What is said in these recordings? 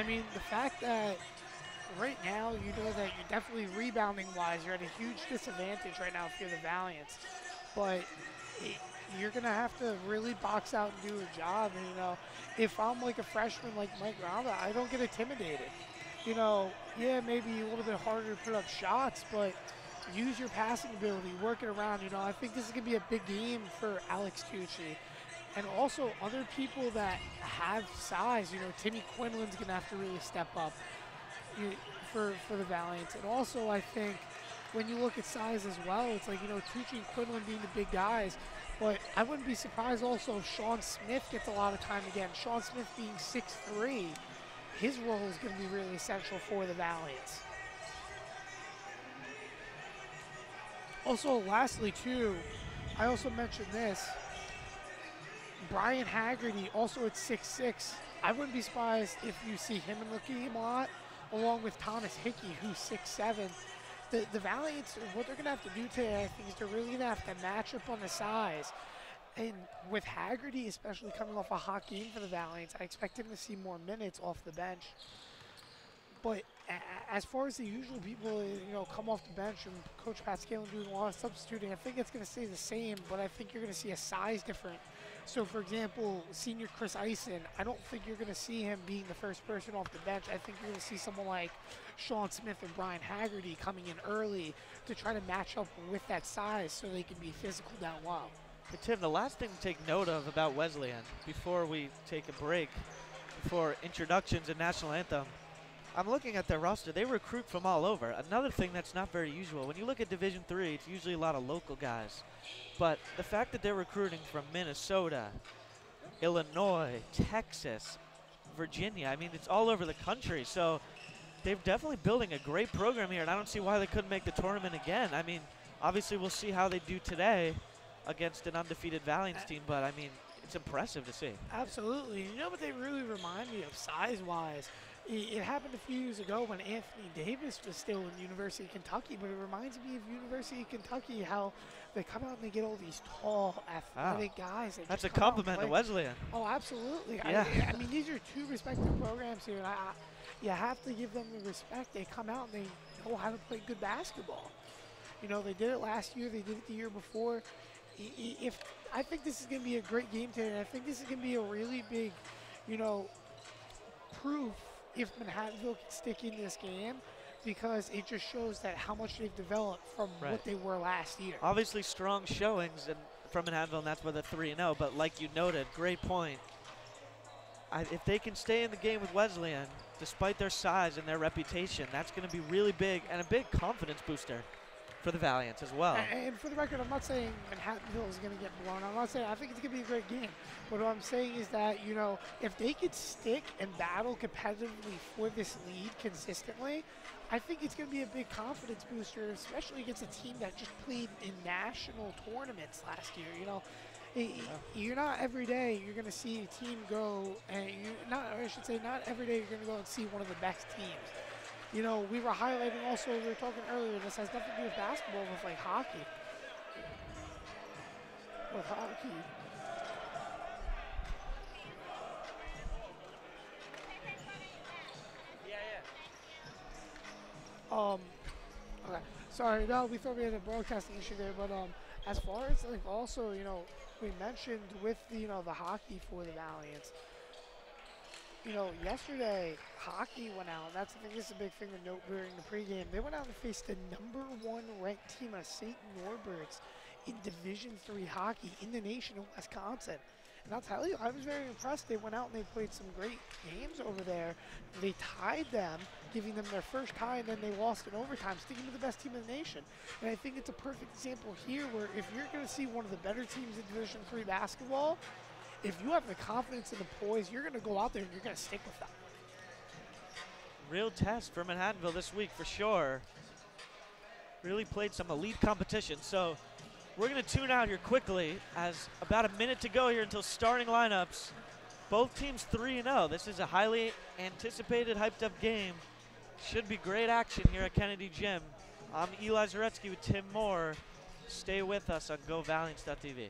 I mean, the fact that right now you know that you're definitely rebounding-wise, you're at a huge disadvantage right now if you're the Valiants. But it, you're going to have to really box out and do a job. And, if I'm like a freshman like Mike Ramba, I don't get intimidated. Yeah, maybe a little bit harder to put up shots, but use your passing ability, work it around. I think this is going to be a big game for Alex Tucci. And also other people that have size. Timmy Quinlan's going to have to really step up for the Valiants. And also, I think when you look at size as well, it's like, Tucci and Quinlan being the big guys. But I wouldn't be surprised also if Sean Smith gets a lot of time again. Sean Smith being 6'3", his role is going to be really essential for the Valiants. Also, lastly, too, I also mentioned this. Brian Haggerty, also at 6'6". I wouldn't be surprised if you see him in the game a lot, along with Thomas Hickey, who's 6'7". The Valiants, what they're going to have to do today, I think, is they're really going to have to match up on the size. And with Haggerty, especially coming off a hot game for the Valiants, I expect him to see more minutes off the bench. But as far as the usual people, come off the bench and Coach Pascal doing a lot of substituting, I think it's going to stay the same, but I think you're going to see a size difference. So, for example, senior Chris Eisen, I don't think you're going to see him being the first person off the bench. I think you're going to see someone like Sean Smith and Brian Haggerty coming in early to try to match up with that size so they can be physical down low. But Tim, the last thing to take note of about Wesleyan before we take a break, before introductions and national anthem, I'm looking at their roster. They recruit from all over. Another thing that's not very usual. When you look at Division III, it's usually a lot of local guys. But the fact that they're recruiting from Minnesota, Illinois, Texas, Virginia, I mean, it's all over the country. So they're definitely building a great program here, and I don't see why they couldn't make the tournament again. I mean, obviously we'll see how they do today against an undefeated Valiants team, but I mean, it's impressive to see. Absolutely. You know what they really remind me of size-wise? It happened a few years ago when Anthony Davis was still in University of Kentucky, but it reminds me of University of Kentucky, how they come out and they get all these tall, athletic guys. That's a compliment to Wesleyan. Oh, absolutely. Yeah. I mean, these are two respected programs here, and you have to give them the respect. They come out and they know how to play good basketball. They did it last year. They did it the year before. I think this is going to be a great game today, and I think this is going to be a really big, proof if Manhattanville can stick in this game, because it just shows that how much they've developed from what they were last year. Obviously strong showings from Manhattanville, and that's where they're 3-0, but like you noted, great point. If they can stay in the game with Wesleyan, despite their size and their reputation, that's going to be really big and a big confidence booster for the Valiants as well. And for the record, I'm not saying Manhattanville is going to get blown. I'm not saying I think it's going to be a great game. But what I'm saying is that, if they could stick and battle competitively for this lead consistently, I think it's going to be a big confidence booster, especially against a team that just played in national tournaments last year. You're not every day you're going to see a team go, and not every day you're going to go and see one of the best teams. We were highlighting also, we were talking earlier, this has nothing to do with basketball, with like hockey. With hockey. Okay. Sorry, no, we thought we had a broadcasting issue there, but as far as like also, we mentioned with the hockey for the Valiants. Yesterday, hockey went out. I think this is a big thing to note during the pregame. They went out and faced the #1 ranked team of St. Norbert's in Division III hockey in the nation of Wisconsin. And I'll tell you, I was very impressed. They went out and they played some great games over there. They tied them, giving them their first tie, and then they lost in overtime, sticking to the best team in the nation. And I think it's a perfect example here where if you're going to see one of the better teams in Division III basketball, if you have the confidence and the poise, you're going to go out there and you're going to stick with them. Real test for Manhattanville this week for sure. Really played some elite competition. So we're going to tune out here quickly as about a minute to go here until starting lineups. Both teams 3-0. This is a highly anticipated, hyped up game. Should be great action here at Kennedy Gym. I'm Eli Zaretsky with Tim Moore. Stay with us on GoValiants.tv.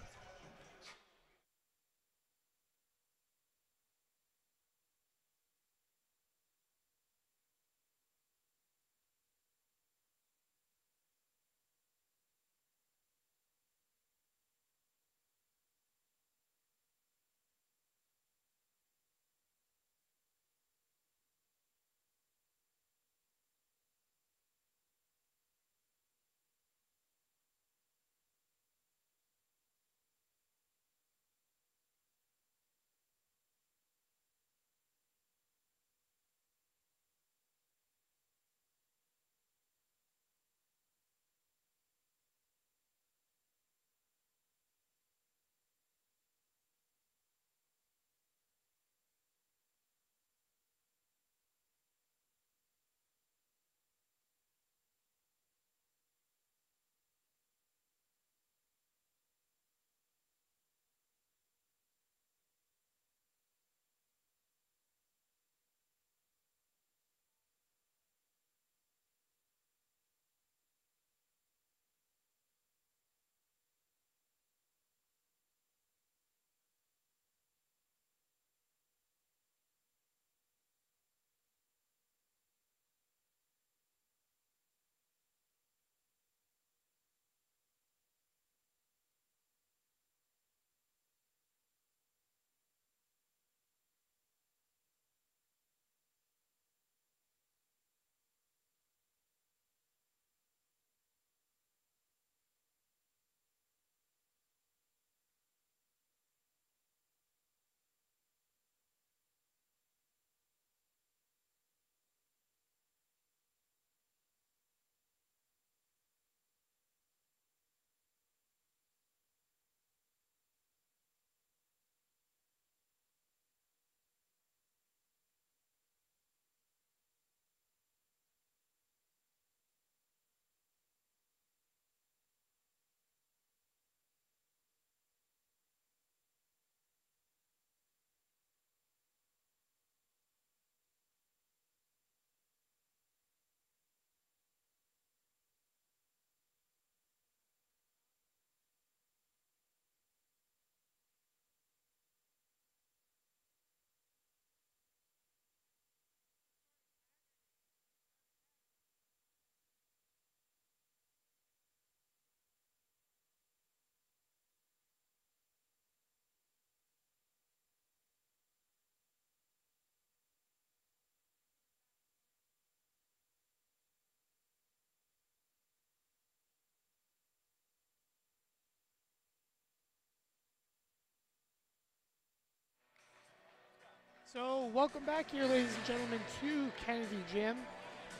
So welcome back here, ladies and gentlemen, to Kennedy Gym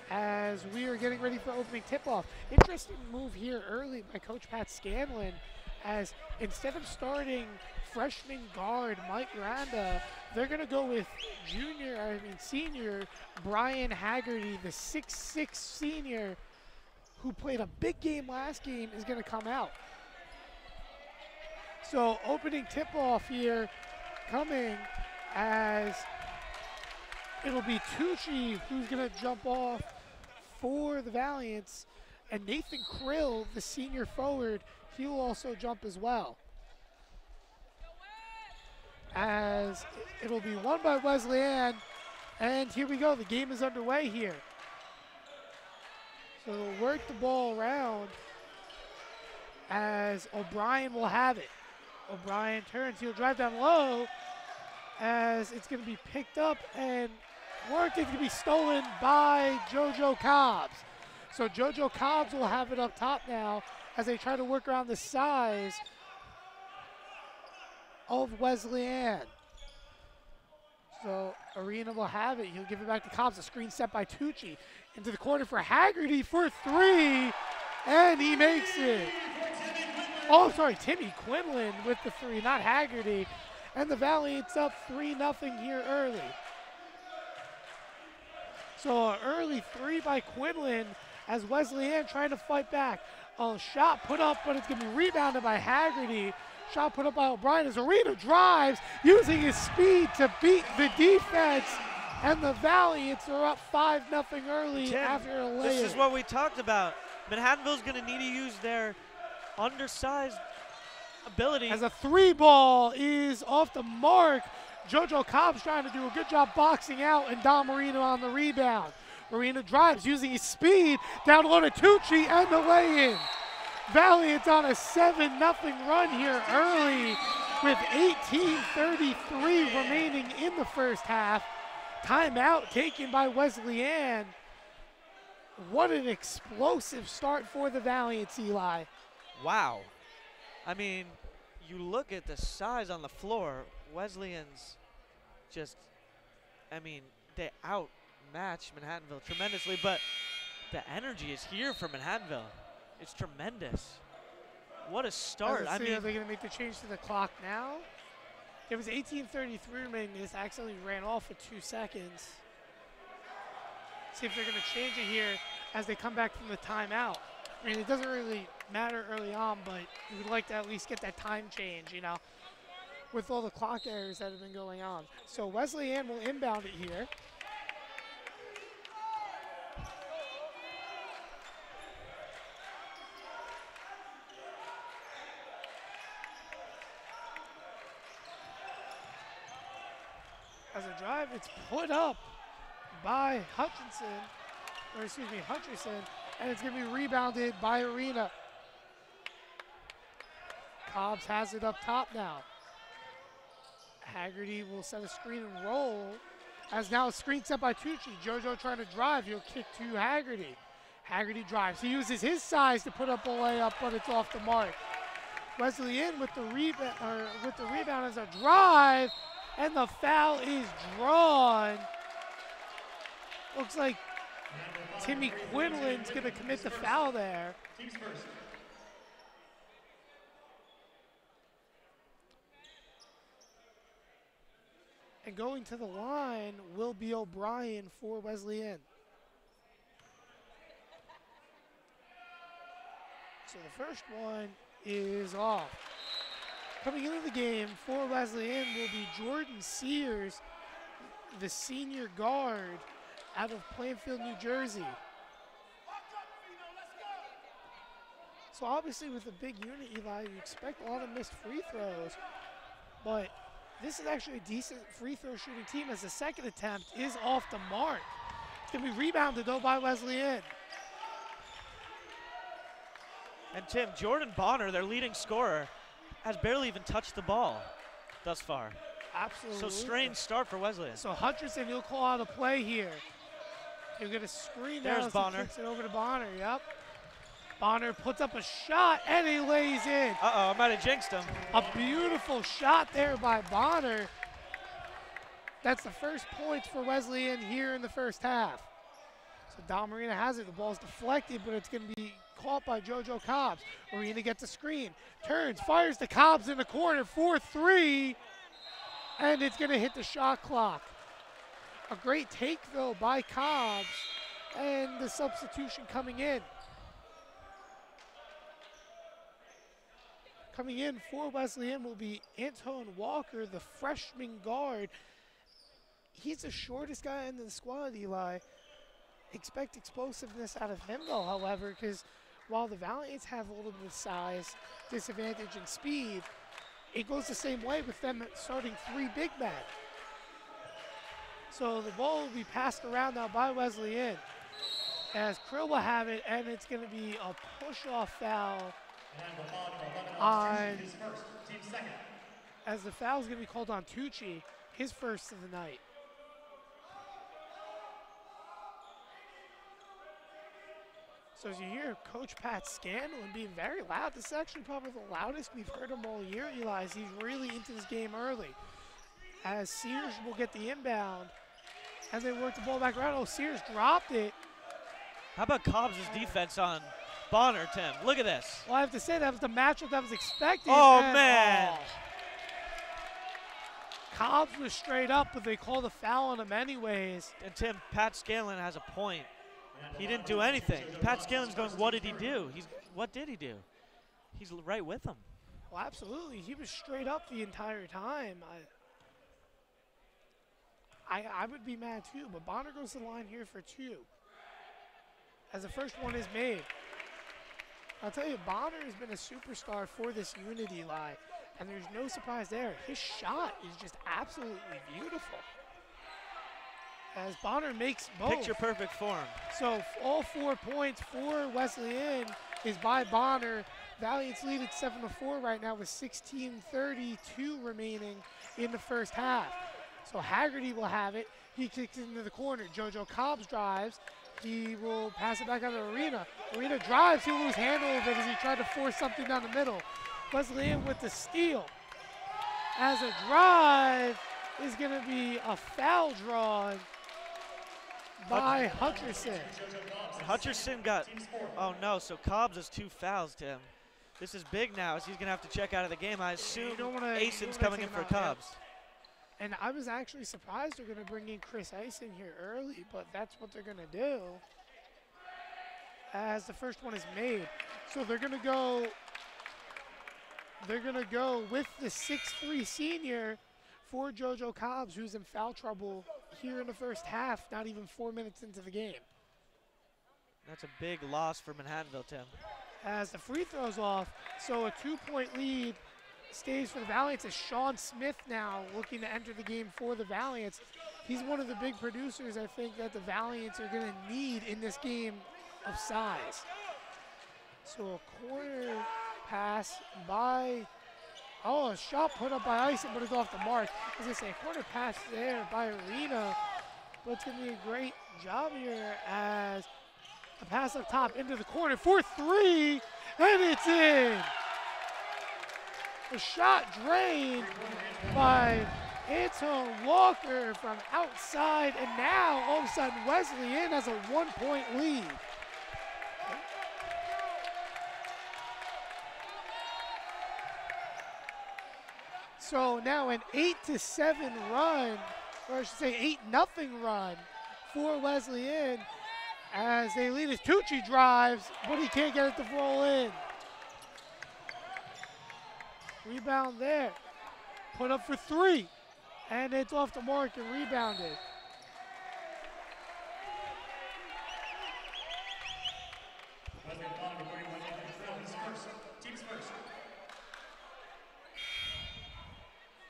as we are getting ready for opening tip-off. Interesting move here early by Coach Pat Scanlon, as instead of starting freshman guard Mike Randa, they're going to go with senior Brian Haggerty, the 6'6" senior who played a big game last game, is going to come out. So opening tip-off here coming, as it'll be Tucci who's going to jump off for the Valiants, and Nathan Krill, the senior forward, he will also jump as well. As it'll be won by Wesleyan, and here we go, the game is underway here. So they'll work the ball around as O'Brien will have it. O'Brien turns, he'll drive down low, as it's going to be picked up and work is going to be stolen by JoJo Cobbs. So JoJo Cobbs will have it up top now as they try to work around the size of Wesleyan. So Arena will have it. He'll give it back to Cobbs. A screen set by Tucci. Into the corner for Haggerty for three, and he makes it. Oh, sorry, Timmy Quinlan with the three, not Haggerty. And the Valiants up 3-0 here early. So an early three by Quinlan as Wesleyan trying to fight back. A shot put up, but it's going to be rebounded by Haggerty. Shot put up by O'Brien as Arena drives, using his speed to beat the defense. And the Valiants are up 5-0 early Tim, after a layup. This is what we talked about. Manhattanville's going to need to use their undersized ability. As a three ball is off the mark. JoJo Cobb's trying to do a good job boxing out, and Dom Marino on the rebound. Marino drives using his speed down low to Tucci, and the lay-in. Valiants on a 7-0 run here early with 18:33 remaining in the first half. Timeout taken by Wesleyan. What an explosive start for the Valiants, Eli. Wow. I mean, you look at the size on the floor, Wesleyan's just, I mean, they outmatch Manhattanville tremendously, but the energy is here for Manhattanville. It's tremendous. What a start. I mean, are they going to make the change to the clock now? There was 18:33 remaining. This accidentally ran off for 2 seconds. See if they're going to change it here as they come back from the timeout. I mean, it doesn't really matter early on, but we would like to at least get that time change, you know, with all the clock errors that have been going on. So Wesleyan will inbound it here. As a drive, it's put up by Hutchinson, and it's going to be rebounded by Arena. Cobbs has it up top now. Haggerty will set a screen and roll, as now a screen set by Tucci. JoJo trying to drive, he'll kick to Haggerty. Haggerty drives, he uses his size to put up a layup, but it's off the mark. Wesleyan with the rebound as a drive, and the foul is drawn. Looks like Timmy Quinlan's going to commit the foul there. And going to the line will be O'Brien for Wesleyan. So the first one is off. Coming into the game for Wesleyan will be Jordan Sears, the senior guard out of Plainfield, New Jersey. So obviously with a big unit, Eli, you expect a lot of missed free throws, but this is actually a decent free throw shooting team, as the second attempt is off the mark. It's going to be rebounded though by Wesleyan. And Tim, Jordan Bonner, their leading scorer, has barely even touched the ball thus far. Absolutely. So strange start for Wesleyan. So Hutchinson, he'll call out a play here. He'll get a screen There's now. Bonner. Kicks it over to Bonner, yep. Bonner puts up a shot, and he lays in. Uh-oh, I might have jinxed him. A beautiful shot there by Bonner. That's the first points for Wesleyan here in the first half. So Dom Marina has it. The ball's deflected, but it's going to be caught by JoJo Cobbs. Marina gets a screen, turns, fires to Cobbs in the corner, 4-3, and it's going to hit the shot clock. A great take, though, by Cobbs, and the substitution coming in. Coming in for Wesleyan will be Anton Walker, the freshman guard. He's the shortest guy in the squad, Eli. Expect explosiveness out of him, though, however, because while the Valiants have a little bit of size, disadvantage, and speed, it goes the same way with them starting 3 big men. So the ball will be passed around now by Wesleyan as Krill will have it, and it's going to be a push-off foul on, as the foul is going to be called on Tucci, his first of the night. So as you hear Coach Pat Scanlon being very loud, this is actually probably the loudest we've heard him all year, Eli. He's really into this game early. As Sears will get the inbound, and they work the ball back around. Oh, Sears dropped it. How about Cobbs' defense on Bonner, Tim? Look at this. Well, I have to say that was the matchup that was expected. Oh, man. Cobbs was straight up, but they called a foul on him anyways. And Tim, Pat Scanlon has a point. He didn't do anything. Pat Scanlon's going, what did he do? What did he do? He's right with him. Well, absolutely. He was straight up the entire time. I would be mad too, but Bonner goes to the line here for 2. As the first one is made. I'll tell you, Bonner has been a superstar for this unit, Eli, and there's no surprise there. His shot is just absolutely beautiful. As Bonner makes both. Picture perfect form. So all 4 points for Wesleyan is by Bonner. Valiants lead at 7-4 right now with 16:32 remaining in the first half. So Haggerty will have it. He kicks it into the corner. JoJo Cobbs drives. He will pass it back out to Arena. Arena drives. He'll lose handle of it as he tried to force something down the middle. Wesleyan with the steal. As a drive is going to be a foul drawn by Hutcherson. Hutcherson got, oh no, so Cobbs has 2 fouls, Tim. This is big now as he's going to have to check out of the game. I assume Ason's coming in for Cobbs. And I was actually surprised they're going to bring in Chris Eisen here early, but that's what they're going to do as the first one is made. So they're going to go with the 6'3" senior for JoJo Cobbs, who's in foul trouble here in the first half, not even 4 minutes into the game. That's a big loss for Manhattanville, Tim. As the free throws off, so a 2-point lead stays for the Valiants as Sean Smith now looking to enter the game for the Valiants. He's one of the big producers, I think, that the Valiants are going to need in this game of size. So a corner pass by, a shot put up by Ison, but it's off the mark. As I say, a corner pass there by Arena, but it's going to be a great job here as a pass up top into the corner for 3, and it's in. A shot drained by Anton Walker from outside, and now all of a sudden Wesleyan has a 1-point lead. So now an 8-7 run, or I should say 8-0 run for Wesleyan as they lead as Tucci drives, but he can't get it to roll in. Rebound there, put up for 3, and it's off the mark and rebounded.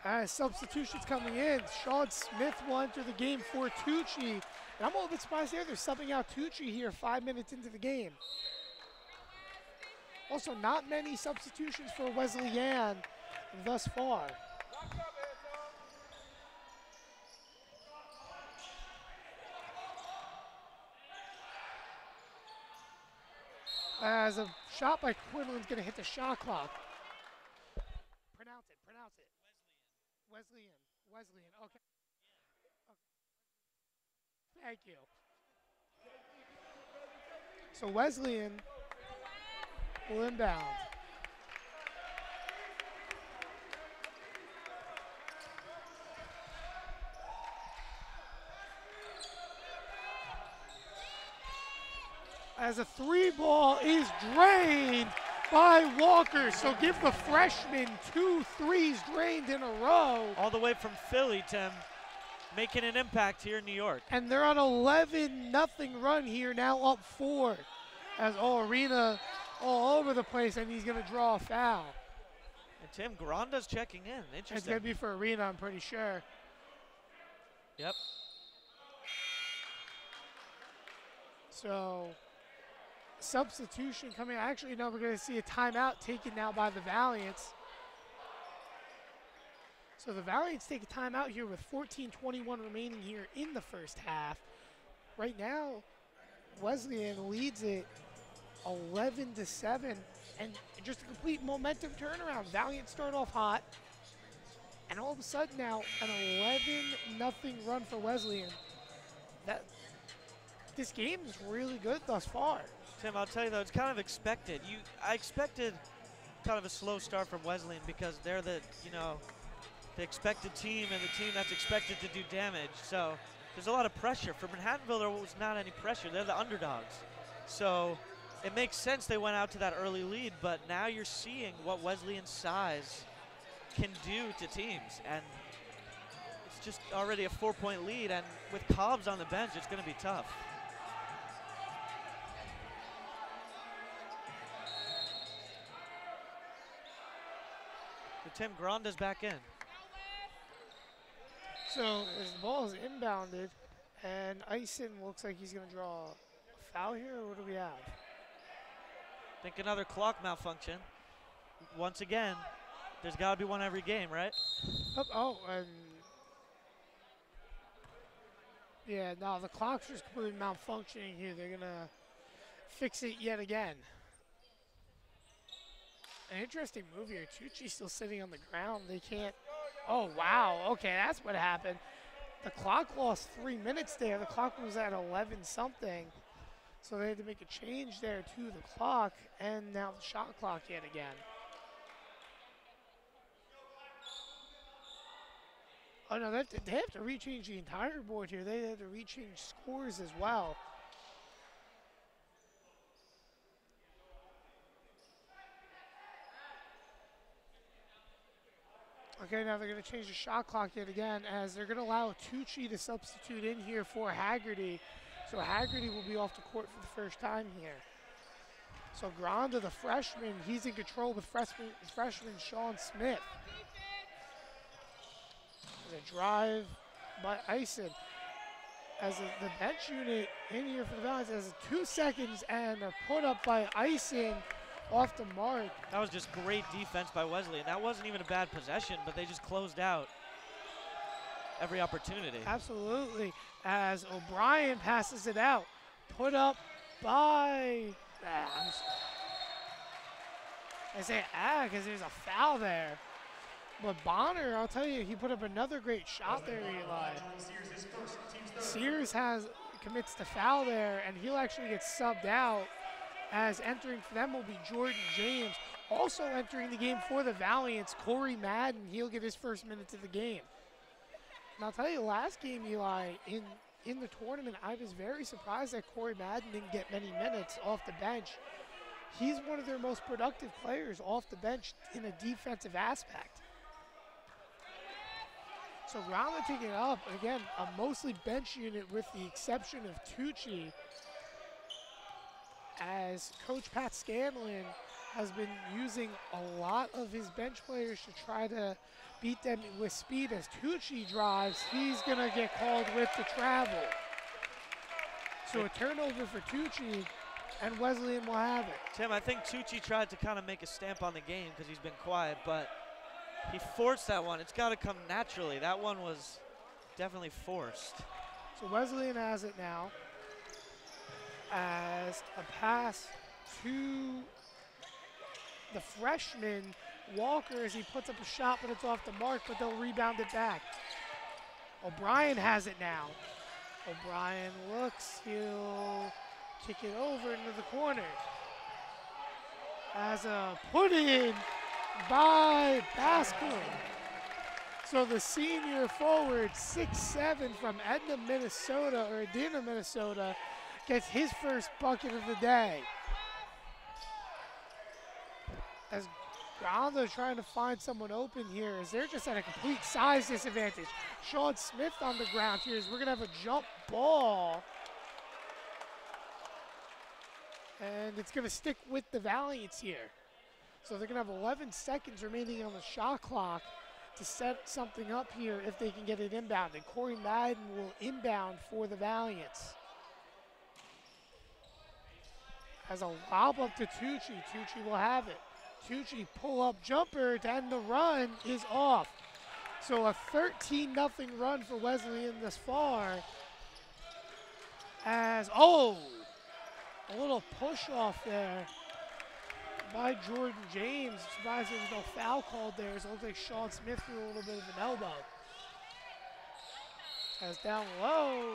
As substitutions coming in, Sean Smith will enter the game for Tucci. And I'm a little bit surprised here, they're subbing out Tucci here 5 minutes into the game. Also, not many substitutions for Wesleyan thus far. As a shot by Quinlan's going to hit the shot clock. Pronounce it. Wesleyan, okay. Thank you. So Wesleyan will inbound. As a 3-ball is drained by Walker. So give the freshman 2 threes drained in a row. All the way from Philly, Tim, making an impact here in New York. And they're on 11-0 run here, now up 4. As Arena all over the place, and he's going to draw a foul. And Tim, Granda's checking in. Interesting. It's going to be for Arena, I'm pretty sure. Yep. So, substitution coming. Actually, no, we're going to see a timeout taken now by the Valiants. So the Valiants take a timeout here with 14:21 remaining here in the first half. Right now, Wesleyan leads it 11-7, and just a complete momentum turnaround. Valiants start off hot, and all of a sudden now an 11-0 run for Wesleyan. This game is really good thus far. Tim, I'll tell you though, it's kind of expected. I expected kind of a slow start from Wesleyan because they're the expected team and the team that's expected to do damage. So there's a lot of pressure. For Manhattanville, there was not any pressure. They're the underdogs. So it makes sense they went out to that early lead, but now you're seeing what Wesleyan's size can do to teams. And it's just already a 4-point lead, and with Cobbs on the bench, it's going to be tough. So Tim, Granda's back in. So as the ball is inbounded, and Eisen looks like he's going to draw a foul here, or what do we have? I think another clock malfunction. Once again, there's got to be one every game, right? And yeah, no, the clock's just completely malfunctioning here. They're going to fix it yet again. An interesting move here. Tucci's still sitting on the ground. They can't. Oh, wow. Okay, that's what happened. The clock lost 3 minutes there. The clock was at 11-something. So they had to make a change there to the clock, and now the shot clock yet again. Oh, no, they have to rechange the entire board here. They have to rechange scores as well. Okay, now they're going to change the shot clock yet again, as they're going to allow Tucci to substitute in here for Haggerty. So Haggerty will be off the court for the first time here. So Granda, the freshman, he's in control with freshman Sean Smith. And a drive by Eisen. As the bench unit in here for the Valiants has 2 seconds, and a put up by Eisen off the mark. That was just great defense by Wesleyan. That wasn't even a bad possession, but they just closed out every opportunity. Absolutely. As O'Brien passes it out. Put up by, I say because there's a foul there. But Bonner, I'll tell you, he put up another great shot there, Eli. Sears commits the foul there, and he'll actually get subbed out, as entering for them will be Jordan James. Also entering the game for the Valiants, Corey Madden. He'll get his first minutes of the game. And I'll tell you, last game, Eli, in the tournament, I was very surprised that Corey Madden didn't get many minutes off the bench. He's one of their most productive players off the bench in a defensive aspect. So Granda taking it up, again, a mostly bench unit with the exception of Tucci, as Coach Pat Scanlon has been using a lot of his bench players to try to beat them with speed. As Tucci drives, he's going to get called with the travel. So a turnover for Tucci, and Wesleyan will have it. Tim, I think Tucci tried to kind of make a stamp on the game because he's been quiet, but he forced that one. It's got to come naturally. That one was definitely forced. So Wesleyan has it now, as a pass to the freshman Walker, as he puts up a shot, but it's off the mark, but they'll rebound it back. O'Brien has it now. O'Brien looks, he'll kick it over into the corner. As a put in by Bascom. So the senior forward, 6'7" from Edna, Minnesota, gets his first bucket of the day. As Granda trying to find someone open here, as they're just at a complete size disadvantage. Sean Smith on the ground here, as we're gonna have a jump ball. And it's gonna stick with the Valiants here. So they're gonna have 11 seconds remaining on the shot clock to set something up here if they can get it inbounded. Corey Madden will inbound for the Valiants. Has a lob up to Tucci. Tucci will have it. Tucci pull-up jumper to end the run is off. So a 13-0 run for Wesleyan thus far. As, a little push off there by Jordan James. Surprised there was no foul called there. It looks like Sean Smith threw a little bit of an elbow. As down low.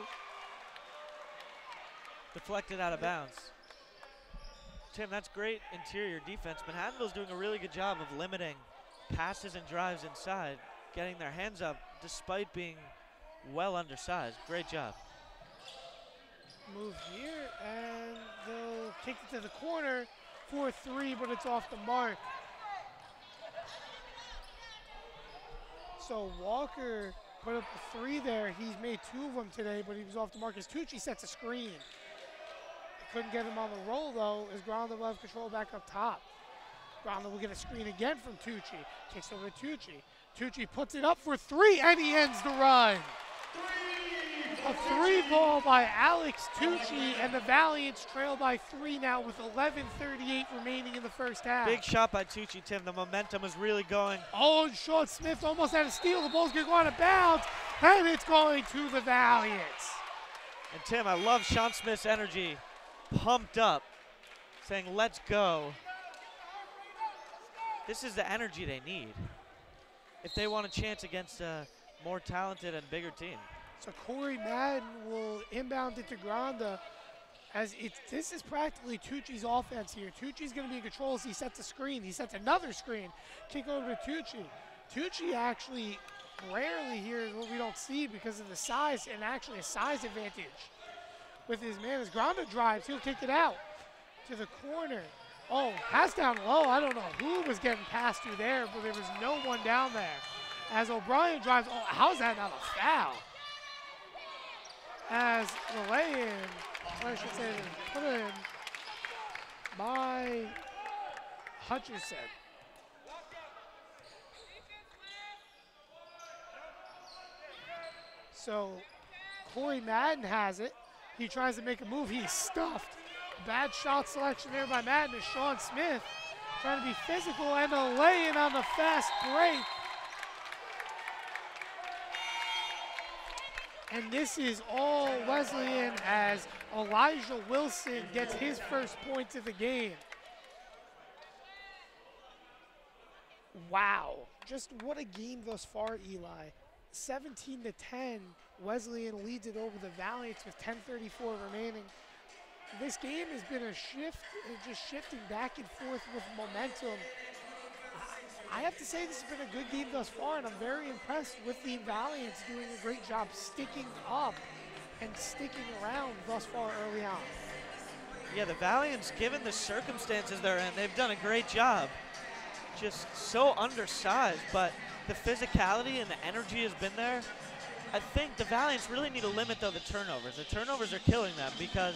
Deflected out of bounds. Tim, that's great interior defense. Manhattanville's doing a really good job of limiting passes and drives inside, getting their hands up despite being well undersized. Great job. Move here, and they'll kick it to the corner for 3, but it's off the mark. So Walker put up a 3 there. He's made 2 of them today, but he was off the mark as Tucci sets a screen. Couldn't get him on the roll, though, as Granda will have control back up top. Granda will get a screen again from Tucci. Kicks over to Tucci. Tucci puts it up for 3, and he ends the run. A 3 ball by Alex Tucci, and the Valiants trail by 3 now with 11:38 remaining in the first half. Big shot by Tucci, Tim. The momentum is really going. And Sean Smith almost had a steal. The ball's going to go out of bounds, and it's going to the Valiants. And Tim, I love Sean Smith's energy. Pumped up, saying, let's go. This is the energy they need if they want a chance against a more talented and bigger team. So Corey Madden will inbound it to Granda, as this is practically Tucci's offense here. Tucci's going to be in control as he sets a screen. He sets another screen. Kick over to Tucci. Tucci actually rarely here is what we don't see because of the size, and actually a size advantage with his man. As Granda drives, he'll kick it out to the corner. Pass down low. I don't know who was getting passed to there, but there was no one down there. As O'Brien drives, how is that not a foul? As the lay-in, or I should say put in by Hutcherson. So Corey Madden has it. He tries to make a move. He's stuffed. Bad shot selection there by Madden. As Sean Smith trying to be physical, and a lay-in on the fast break. And this is all Wesleyan as Elijah Wilson gets his first points of the game. Wow, just what a game thus far, Eli. 17-10, Wesleyan leads it over the Valiants with 10:34 remaining. This game has been a shift, just shifting back and forth with momentum. I have to say this has been a good game thus far, and I'm very impressed with the Valiants doing a great job sticking up and sticking around thus far early on. Yeah, the Valiants, given the circumstances they're in, they've done a great job. Just so undersized, but the physicality and the energy has been there. I think the Valiants really need to limit, though, the turnovers. The turnovers are killing them because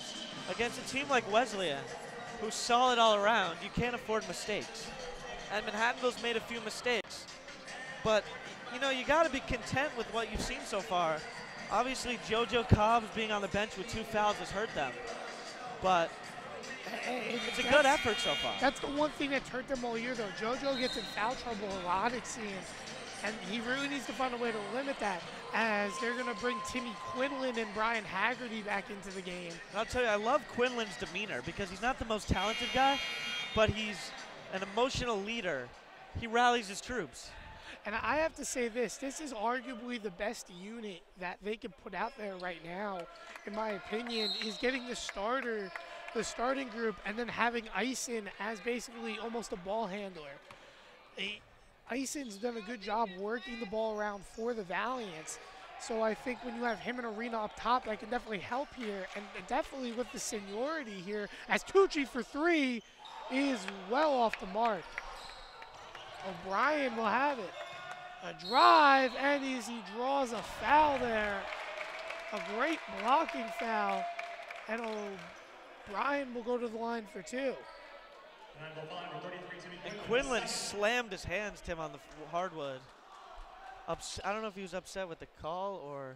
against a team like Wesleyan, who's solid all around, you can't afford mistakes. And Manhattanville's made a few mistakes. But, you know, you got to be content with what you've seen so far. Obviously, JoJo Cobbs being on the bench with 2 fouls has hurt them. But it's a good effort so far. That's the one thing that's hurt them all year, though. JoJo gets in foul trouble a lot, it seems. And he really needs to find a way to limit that, as they're going to bring Timmy Quinlan and Brian Haggerty back into the game. And I'll tell you, I love Quinlan's demeanor because he's not the most talented guy, but he's an emotional leader. He rallies his troops. And I have to say this is arguably the best unit that they can put out there right now, in my opinion, is getting the starting group, and then having Eisen as basically almost a ball handler. Eisen's done a good job working the ball around for the Valiants. So I think when you have him and Arena up top, that can definitely help here. And definitely with the seniority here, as Tucci for 3 is well off the mark. O'Brien will have it. A drive, and he draws a foul there. A great blocking foul. And O'Brien will go to the line for 2. And Quinlan slammed his hands, Tim, on the hardwood. I don't know if he was upset with the call or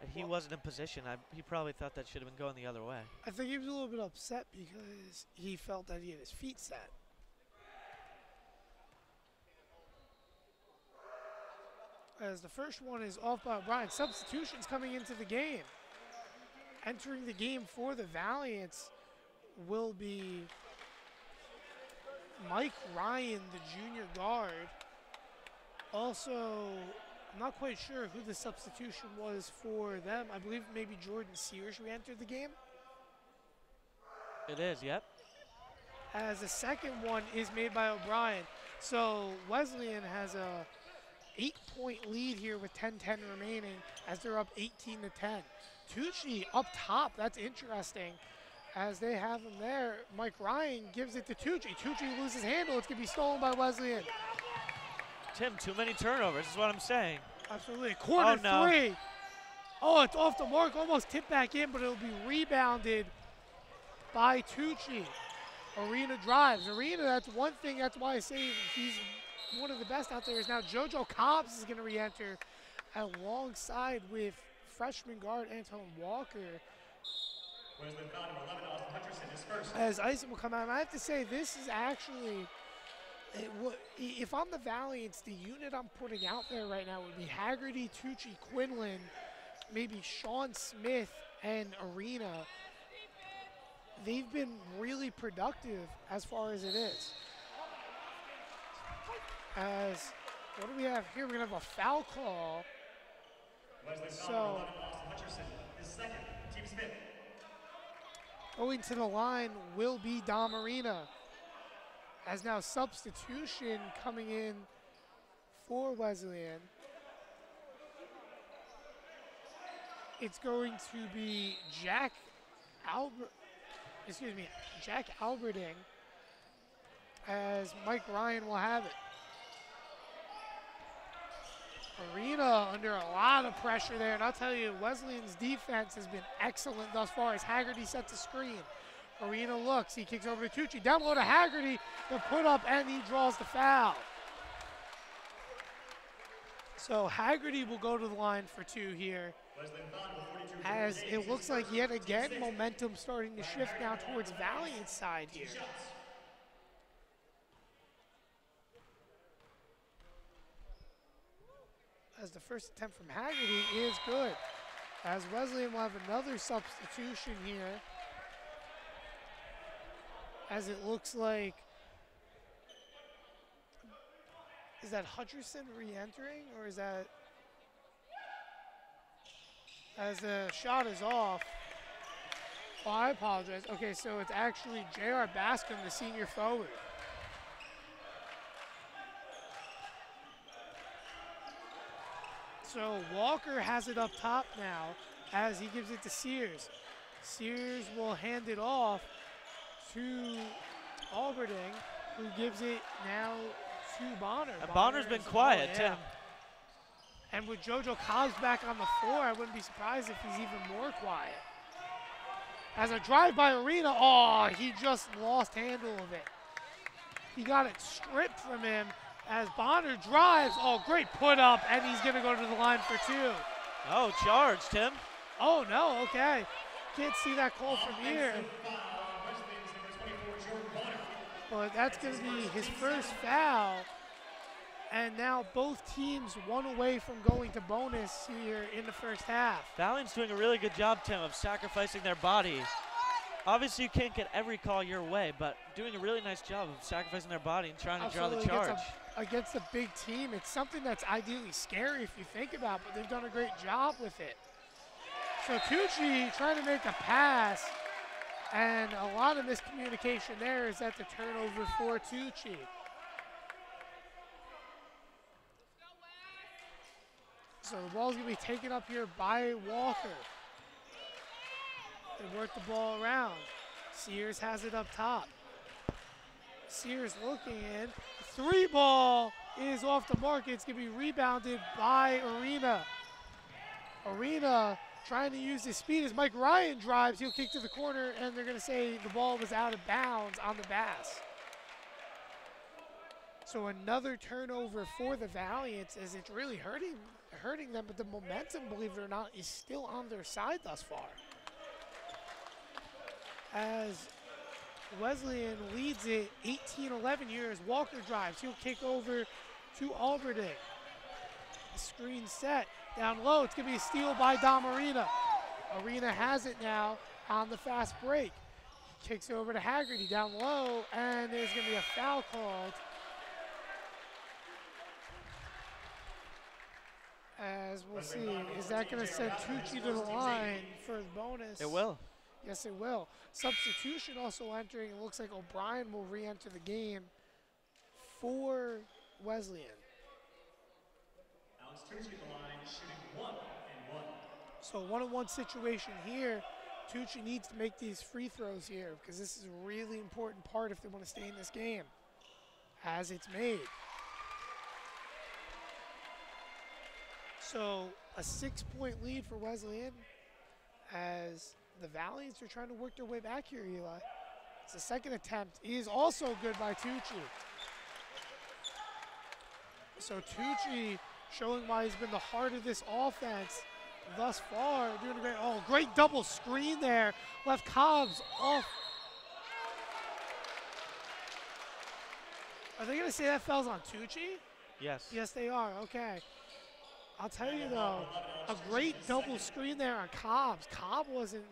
that he wasn't in position. He probably thought that should have been going the other way. I think he was a little bit upset because he felt that he had his feet set. As the first one is off by O'Brien. Substitutions coming into the game. Entering the game for the Valiants will be Mike Ryan, the junior guard. Also, I'm not quite sure who the substitution was for them. I believe maybe Jordan Sears re-entered the game. It is, yep. As the second one is made by O'Brien. So Wesleyan has a 8-point lead here with 10-10 remaining as they're up 18-10. Tucci up top, that's interesting. As they have him there, Mike Ryan gives it to Tucci. Tucci loses handle, it's gonna be stolen by Wesleyan. Tim, too many turnovers is what I'm saying. Absolutely, corner 3. Oh, it's off the mark, almost tipped back in, but it'll be rebounded by Tucci. Arena drives. Arena, that's one thing, that's why I say he's one of the best out there. Is now JoJo Cobbs is gonna re-enter alongside with freshman guard Anton Walker. As Eisen will come out, and I have to say, this is actually, if I'm the Valiants, the unit I'm putting out there right now would be Haggerty, Tucci, Quinlan, maybe Sean Smith, and Arena. They've been really productive as far as it is. As, what do we have here? We're gonna have a foul call. So, going to the line will be Dom Arena. As now substitution coming in for Wesleyan. It's going to be Jack Alberting, as Mike Ryan will have it. Arena under a lot of pressure there, and I'll tell you, Wesleyan's defense has been excellent thus far as Haggerty sets a screen. Arena looks, he kicks over to Tucci, down low to Haggerty, the put up, and he draws the foul. So Haggerty will go to the line for 2 here, as it looks like yet again momentum starting to shift now towards Valiant's side here. As the first attempt from Haggerty is good. As Wesleyan will have another substitution here. As it looks like, is that Hutcherson re-entering, or is that, as the shot is off? Oh, I apologize. Okay, so it's actually J.R. Bascom, the senior forward. So Walker has it up top now as he gives it to Sears. Sears will hand it off to Alberding, who gives it now to Bonner. Bonner's been quiet, Tim. And with JoJo Cobbs back on the floor, I wouldn't be surprised if he's even more quiet. As a drive by Arena, oh, he just lost handle of it. He got it stripped from him. As Bonner drives, oh, great put up, and he's gonna go to the line for 2. Oh, charge, Tim. Oh, no, okay. Can't see that call from here. But that's gonna be his first foul. And now both teams 1 away from going to bonus here in the first half. Valiant's doing a really good job, Tim, of sacrificing their body Obviously, you can't get every call your way, but doing a really nice job of sacrificing their body and trying to draw the charge. Against a big team, it's something that's ideally scary if you think about, but they've done a great job with it. So Tucci trying to make a pass, and a lot of miscommunication there is at the turnover for Tucci. So the ball's gonna be taken up here by Walker. They work the ball around. Sears has it up top. Sears looking in. 3-ball is off the mark. It's gonna be rebounded by Arena. Arena trying to use his speed as Mike Ryan drives. He'll kick to the corner, and they're gonna say the ball was out of bounds on the Bass. So another turnover for the Valiants, as it's really hurting them, but the momentum, believe it or not, is still on their side thus far. As Wesleyan leads it 18-11 here as Walker drives. He'll kick over to Alberding. Screen set down low. It's going to be a steal by Dom Arena. Arena has it now on the fast break. Kicks over to Haggerty down low, and there's going to be a foul called. As we'll see, is that going to send Tucci to the line for the bonus? It will. Yes, it will. Substitution also entering. It looks like O'Brien will re-enter the game for Wesleyan. Alex Tucci at the line, shooting 1 and 1. So 1-on-1 situation here. Tucci needs to make these free throws here because this is a really important part if they want to stay in this game. As it's made. So a 6-point lead for Wesleyan as the Valiants are trying to work their way back here, Eli. It's the second attempt is also good by Tucci. So Tucci showing why he's been the heart of this offense thus far. Doing a great, great double screen there. Left Cobbs off. Are they gonna say that fouls on Tucci? Yes. Yes, they are, okay. I'll tell you though, a great double screen there on Cobbs. Cobbs wasn't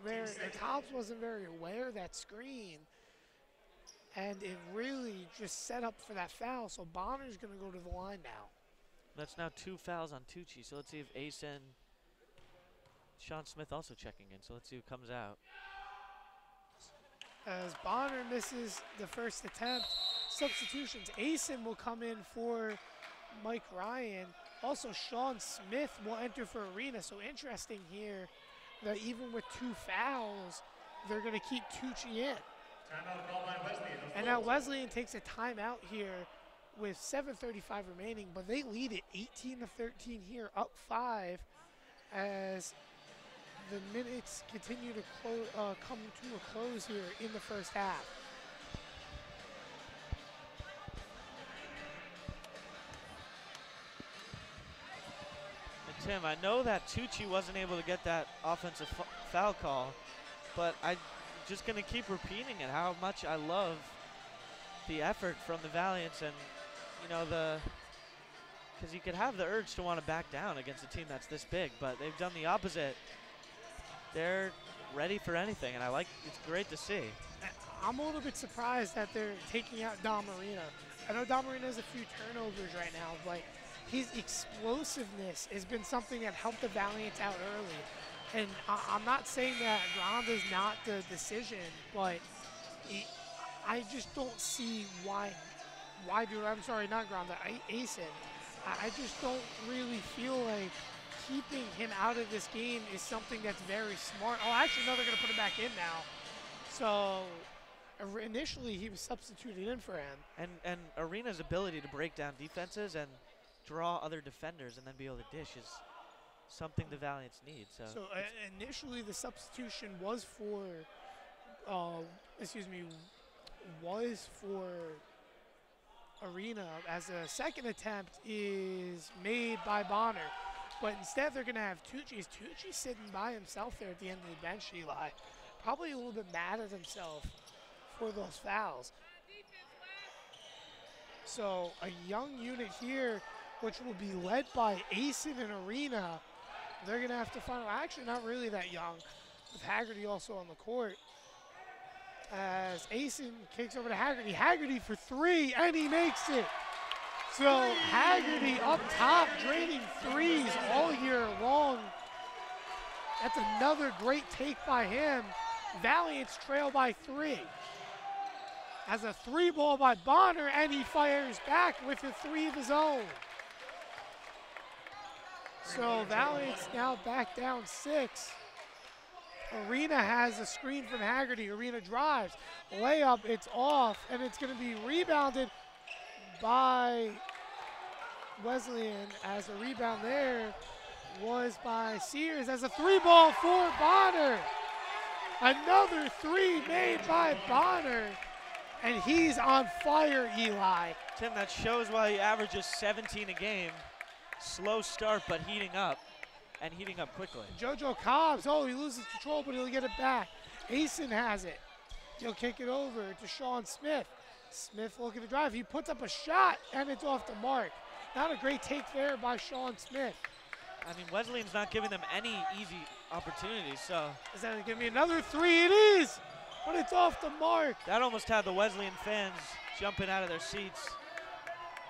very aware of that screen. And it really just set up for that foul. So Bonner's gonna go to the line now. That's now 2 fouls on Tucci. So let's see if Ace and Sean Smith also checking in. So let's see who comes out. As Bonner misses the first attempt, substitutions. Asen will come in for Mike Ryan. Also, Sean Smith will enter for Arena. So interesting here that even with 2 fouls, they're going to keep Tucci in. Timeout called by Wesleyan. And now Wesleyan takes a timeout here with 7:35 remaining, but they lead it 18-13 here, up 5 as the minutes continue to come to a close here in the first half. Tim, I know that Tucci wasn't able to get that offensive foul call, but I'm just going to keep repeating it, how much I love the effort from the Valiants and, you know, because you could have the urge to want to back down against a team that's this big, but they've done the opposite. They're ready for anything, and it's great to see. I'm a little bit surprised that they're taking out Dom Marina. I know Dom Marina has a few turnovers right now, but his explosiveness has been something that helped the Valiants out early. And I'm not saying that Granda's not the decision, but I just don't see why I'm sorry, not Granda, Asen. I just don't really feel like keeping him out of this game is something that's very smart. Oh, actually, no, they're going to put him back in now. So initially, he was substituted in for him. And Arena's ability to break down defenses and draw other defenders and then be able to dish is something the Valiants need. So initially, the substitution was for, Arena, as a second attempt is made by Bonner. But instead, they're going to have Tucci. Tucci sitting by himself there at the end of the bench, Eli. Probably a little bit mad at himself for those fouls. So a young unit here, which will be led by Asen and Arena. They're going to have to find, actually not really that young, with Haggerty also on the court. As Asen kicks over to Haggerty. Haggerty for 3, and he makes it. So Haggerty up top, draining threes all year long. That's another great take by him. Valiants trail by 3. As a 3-ball by Bonner, and he fires back with a 3 of his own. So Valiants now back down 6. Arena has a screen from Haggerty. Arena drives. Layup, it's off, and it's going to be rebounded by Wesleyan, as a rebound there was by Sears, as a 3-ball for Bonner. Another 3 made by Bonner, and he's on fire, Eli. Tim, that shows why he averages 17 a game. Slow start, but heating up, and heating up quickly. JoJo Cobbs, he loses control, but he'll get it back. Asen has it. He'll kick it over to Sean Smith. Smith looking to drive. He puts up a shot, and it's off the mark. Not a great take there by Sean Smith. I mean, Wesleyan's not giving them any easy opportunities, so. Is that going to give me another 3? It is, but it's off the mark. That almost had the Wesleyan fans jumping out of their seats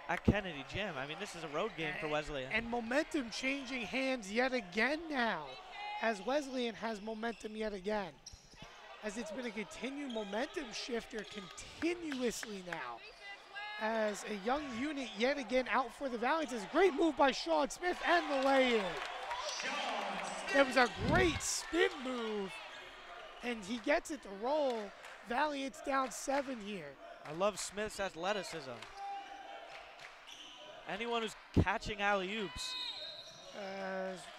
at Kennedy Gym. I mean, this is a road game for Wesleyan. And momentum changing hands yet again now, as Wesleyan has momentum yet again. As it's been a continued momentum shifter continuously now. As a young unit yet again out for the Valiants. It's a great move by Sean Smith and the lay-in. It was a great spin move, and he gets it to roll. Valiants down 7 here. I love Smith's athleticism. Anyone who's catching alley-oops.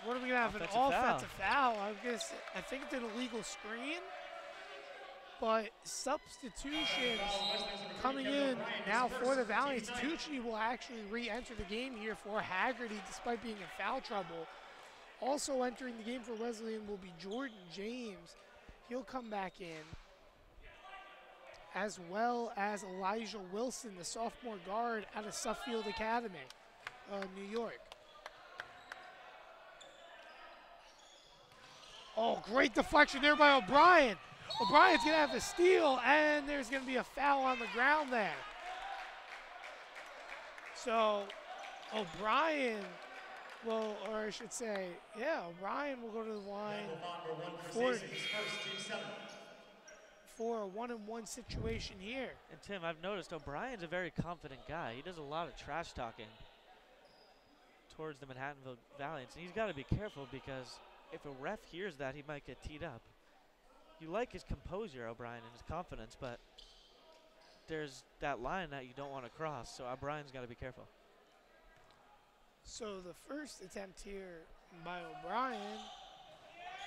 What are we gonna have? An offensive foul. I think it's an illegal screen. But substitutions coming in now for the Valiants. Tucci will actually re-enter the game here for Haggerty despite being in foul trouble. Also entering the game for Wesleyan will be Jordan James. He'll come back in. As well as Elijah Wilson, the sophomore guard out of Suffield Academy, New York. Great deflection there by O'Brien. O'Brien's going to have a steal, and there's going to be a foul on the ground there. So O'Brien will, or I should say, O'Brien will go to the line for a 1-on-1 situation here. And Tim, I've noticed O'Brien's a very confident guy. He does a lot of trash talking towards the Manhattanville Valiants, and he's got to be careful because if a ref hears that, he might get teed up. You like his composure, O'Brien, and his confidence, but there's that line that you don't want to cross, so O'Brien's got to be careful. So the first attempt here by O'Brien,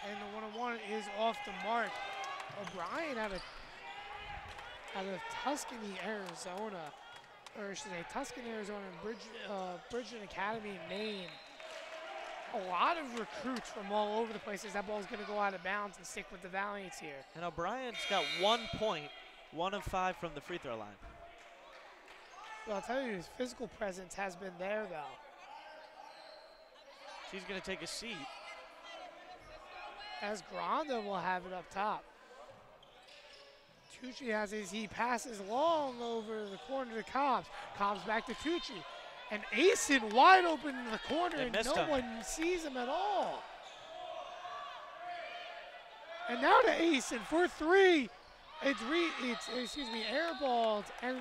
and the 1-on-1 is off the mark. O'Brien out of Tuscany, Arizona, or I should say Tuscany, Arizona, and Bridgeton Academy in Maine. A lot of recruits from all over the place as that ball is going to go out of bounds and stick with the Valiants here. And O'Brien's got 1 point, 1 of 5 from the free throw line. Well, I'll tell you, his physical presence has been there, though. He's going to take a seat. As Granda will have it up top. Tucci has his, he passes long over the corner to Cobbs. Cobbs back to Tucci. And Asen wide open in the corner, and no one sees him at all. And now to Asen for 3. It's airballed, and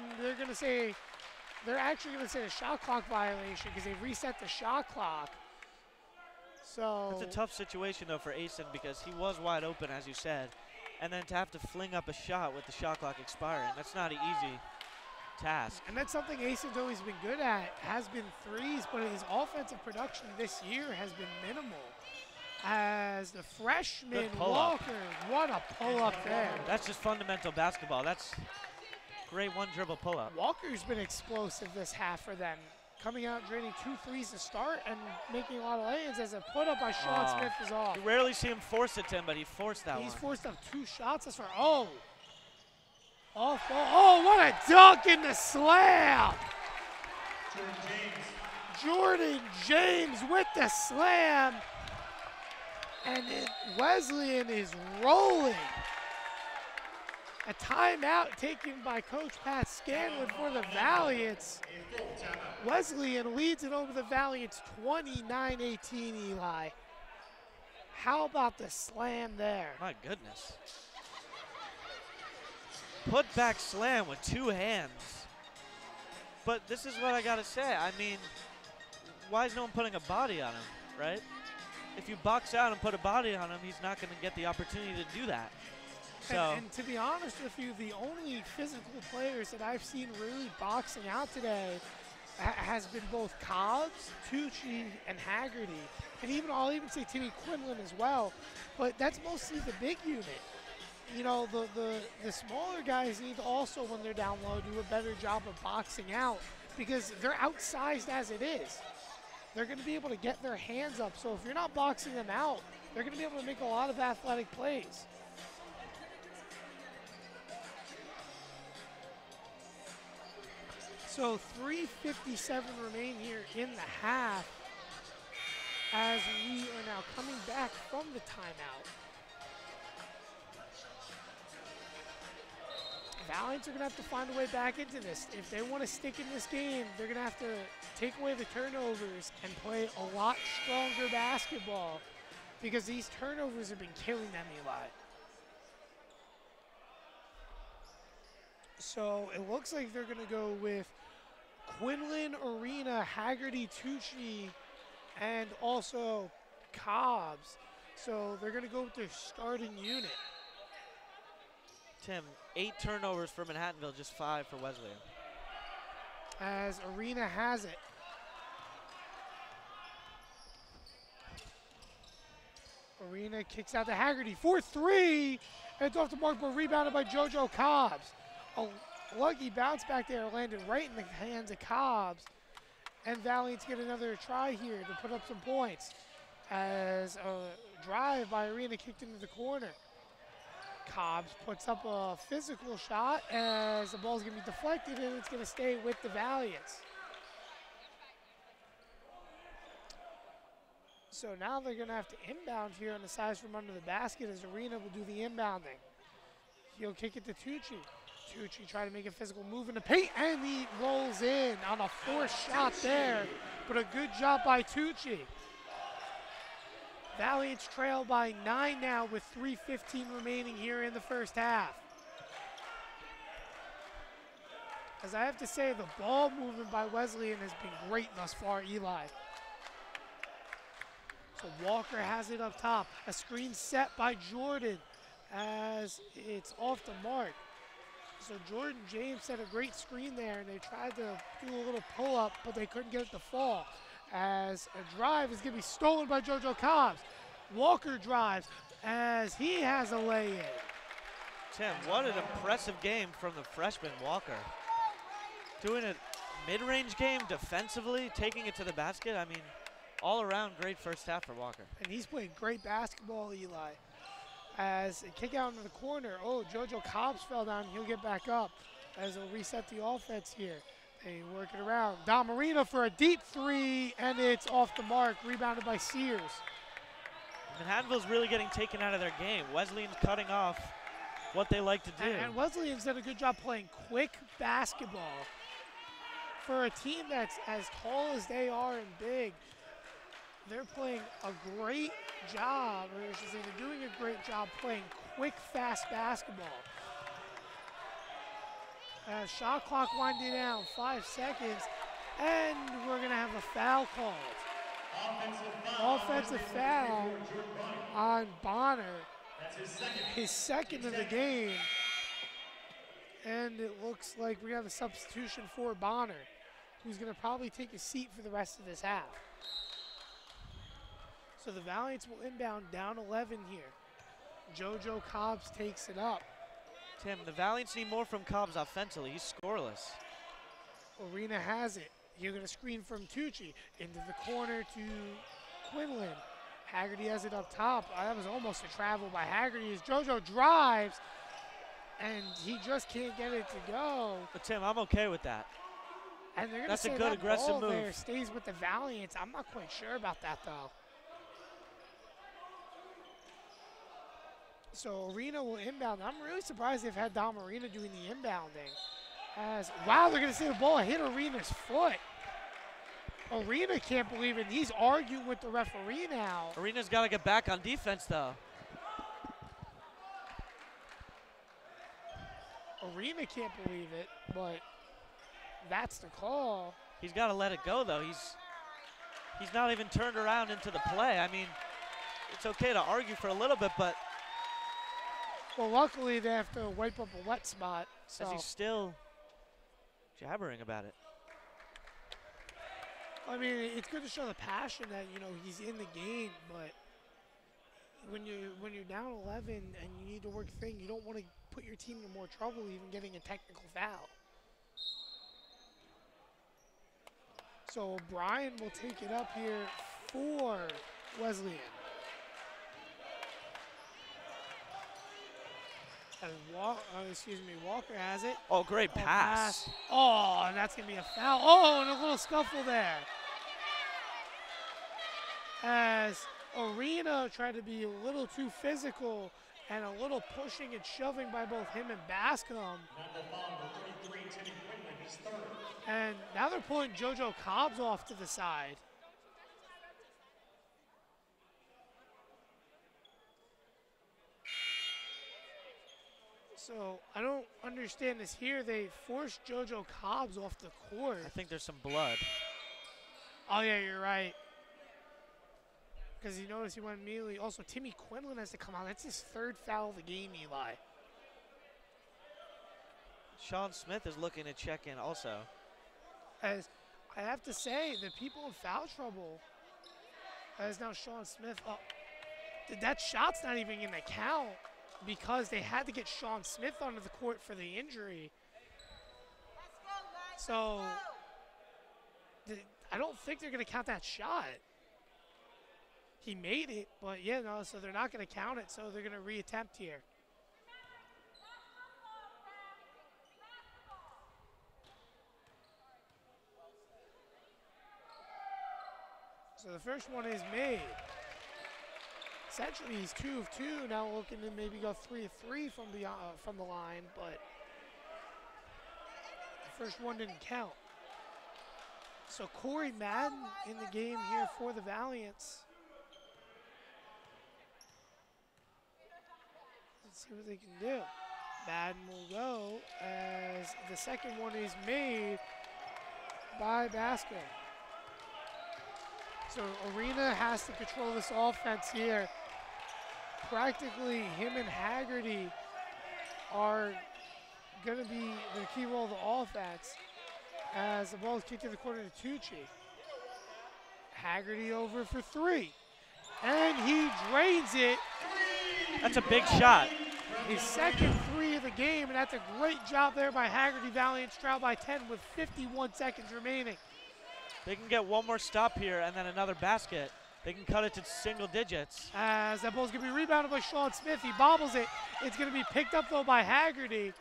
they're actually gonna say a shot clock violation because they reset the shot clock. So it's a tough situation though for Asen because he was wide open, as you said, and then to have to fling up a shot with the shot clock expiring, that's not an easy task. And that's something Asen's always been good at, has been threes, but his offensive production this year has been minimal. As the freshman Walker, what a pull-up there. That's just fundamental basketball. That's great one-dribble pull-up. Walker's been explosive this half for them, coming out draining 2 threes to start and making a lot of lay-ins as a put-up by Sean Smith is off. You rarely see him force it, Tim, but he forced that one. He's forced up 2 shots. That's right. Off ball. Oh, what a dunk in the slam. Jordan James with the slam. And Wesleyan is rolling. A timeout taken by Coach Pat Scanlon for the Valiants. Wesleyan leads it over the Valiants 29-18, Eli. How about the slam there? My goodness. Put back slam with 2 hands. But this is what I gotta say. I mean, why is no one putting a body on him, right? If you box out and put a body on him, he's not gonna get the opportunity to do that. So, and to be honest with you, the only physical players that I've seen really boxing out today has been both Cobbs, Tucci, and Haggerty. And I'll even say Timmy Quinlan as well. But that's mostly the big unit. You know, the smaller guys need to also, when they're down low, do a better job of boxing out because they're outsized as it is. They're going to be able to get their hands up. So if you're not boxing them out, they're going to be able to make a lot of athletic plays. So 3:57 remain here in the half as we are now coming back from the timeout. Valiants are going to have to find a way back into this. If they want to stick in this game, they're going to have to take away the turnovers and play a lot stronger basketball because these turnovers have been killing them, Eli. So it looks like they're going to go with Quinlan, Arena, Haggerty, Tucci, and also Cobbs. So they're going to go with their starting unit. Tim, 8 turnovers for Manhattanville, just 5 for Wesleyan. As Arena has it. Arena kicks out to Haggerty for 3. And it's off the mark, but rebounded by JoJo Cobbs. A lucky bounce back there landed right in the hands of Cobbs. And Valiants get another try here to put up some points. As a drive by Arena kicked into the corner. Cobbs puts up a physical shot as the ball's going to be deflected and it's going to stay with the Valiants. So now they're going to have to inbound here on the sides from under the basket as Arena will do the inbounding. He'll kick it to Tucci. Tucci trying to make a physical move in the paint and he rolls in on a forced shot there, but a good job by Tucci. Valiants trail by 9 now with 3:15 remaining here in the first half. As I have to say, the ball movement by Wesleyan has been great thus far, Eli. So Walker has it up top. A screen set by Jordan as it's off the mark. So Jordan James set a great screen there and they tried to do a little pull-up, but they couldn't get it to fall. As a drive is going to be stolen by JoJo Cobbs. Walker drives as he has a lay-in. Tim, what an impressive game from the freshman Walker. Doing a mid-range game defensively, taking it to the basket. I mean, all around great first half for Walker. And he's playing great basketball, Eli. As a kick out into the corner. Oh, JoJo Cobbs fell down. He'll get back up as they'll reset the offense here. They work it around. Dom Marino for a deep 3, and it's off the mark. Rebounded by Sears. Manhattanville's really getting taken out of their game. Wesleyan's cutting off what they like to do. And Wesleyan's done a good job playing quick basketball. For a team that's as tall as they are and big, they're playing a great job, or I should say they're doing a great job playing quick, fast basketball. Shot clock winding down, 5 seconds, and we're going to have a foul called. Offensive foul on Bonner. His second of the game. And it looks like we have a substitution for Bonner, who's going to probably take a seat for the rest of this half. So the Valiants will inbound down 11 here. JoJo Cobbs takes it up. Tim, the Valiants need more from Cobbs offensively. He's scoreless. Arena has it. You're going to screen from Tucci into the corner to Quinlan. Haggerty has it up top. That was almost a travel by Haggerty as JoJo drives, and he just can't get it to go. But Tim, I'm okay with that. And they're going to That's say a good that aggressive ball move. there stays with the Valiants. I'm not quite sure about that, though. So Arena will inbound. I'm really surprised they've had Dom Arena doing the inbounding. As, wow, they're going to say the ball hit Arena's foot. Arena can't believe it. He's arguing with the referee now. Arena's got to get back on defense, though. Arena can't believe it, but that's the call. He's got to let it go, though. He's not even turned around into the play. I mean, it's okay to argue for a little bit, but well, luckily they have to wipe up a wet spot. So as he's still jabbering about it. I mean, it's good to show the passion that, you know, he's in the game, but when you're down 11 and you need to work a thing, you don't want to put your team in more trouble even getting a technical foul. So O'Brien will take it up here for Wesleyan. And Walker has it. Oh, great pass. Oh, and that's going to be a foul. Oh, and a little scuffle there. As Arena tried to be a little too physical and a little pushing and shoving by both him and Bascom. And now they're pulling JoJo Cobbs off to the side. So I don't understand this here. They forced JoJo Cobbs off the court. I think there's some blood. Oh, yeah, you're right. Because you notice he went immediately. Also, Timmy Quinlan has to come out. That's his third foul of the game, Eli. Sean Smith is looking to check in also. As I have to say, the people in foul trouble, as now Sean Smith, that shot's not even going to count because they had to get Sean Smith onto the court for the injury. So I don't think they're going to count that shot. He made it, but yeah, no, so they're not going to count it, so they're going to reattempt here. So the first one is made. Essentially, he's 2 of 2, now looking to maybe go 3 of 3 from the line, but the first one didn't count. So Corey Madden in the game here for the Valiants. Let's see what they can do. Madden will go as the second one is made by Basco. So Arena has to control this offense here. Practically him and Haggerty are going to be the key role of the offense as the ball is kicked to the corner to Tucci. Haggerty over for 3. And he drains it. That's a big shot. His second 3 of the game, and that's a great job there by Haggerty. Valiants trail by 10 with 51 seconds remaining. They can get one more stop here and then another basket. They can cut it to single digits. As that ball's going to be rebounded by Sean Smith. He bobbles it. It's going to be picked up, though, by Haggerty.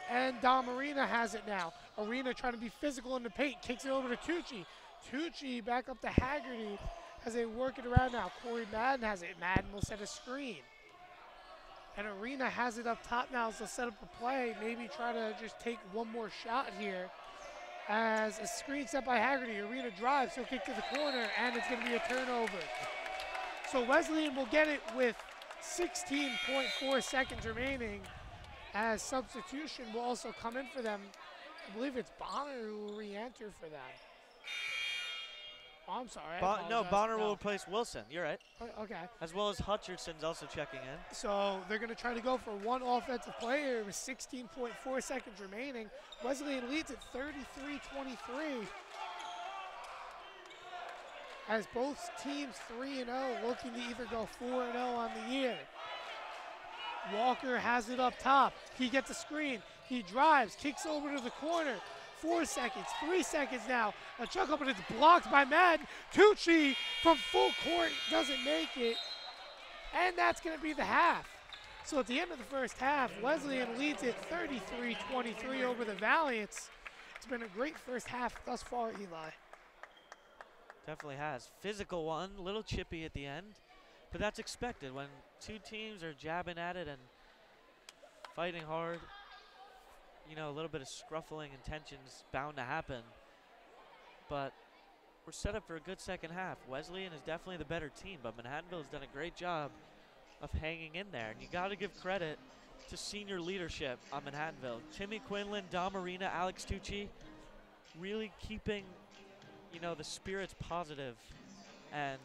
And Dom Arena has it now. Arena trying to be physical in the paint. Kicks it over to Tucci. Tucci back up to Haggerty as they work it around now. Corey Madden has it. Madden will set a screen. And Arena has it up top now, so set up a play. Maybe try to just take one more shot here. As a screen set by Haggerty, Arena drives, he'll kick to the corner, and it's going to be a turnover. So Wesleyan will get it with 16.4 seconds remaining, as substitution will also come in for them. I believe it's Bonner who will re-enter for them. Oh, I'm sorry. No, Bonner will replace Wilson. You're right. Okay. As well as Hutcherson's also checking in. So they're going to try to go for one offensive player with 16.4 seconds remaining. Wesleyan leads at 33-23. As both teams 3-0, looking to either go 4-0 on the year. Walker has it up top. He gets a screen. He drives, kicks over to the corner. 4 seconds, 3 seconds now. A chuck up, and it's blocked by Madden. Tucci from full court doesn't make it. And that's going to be the half. So at the end of the first half, Wesleyan leads it 33-23 over the Valiants. It's been a great first half thus far, Eli. Definitely has. Physical one, little chippy at the end. But that's expected when two teams are jabbing at it and fighting hard. You know, a little bit of scruffling and tension's bound to happen. But we're set up for a good second half. Wesleyan is definitely the better team, but Manhattanville has done a great job of hanging in there. And you got to give credit to senior leadership on Manhattanville. Timmy Quinlan, Dom Marina, Alex Tucci, really keeping, you know, the spirits positive and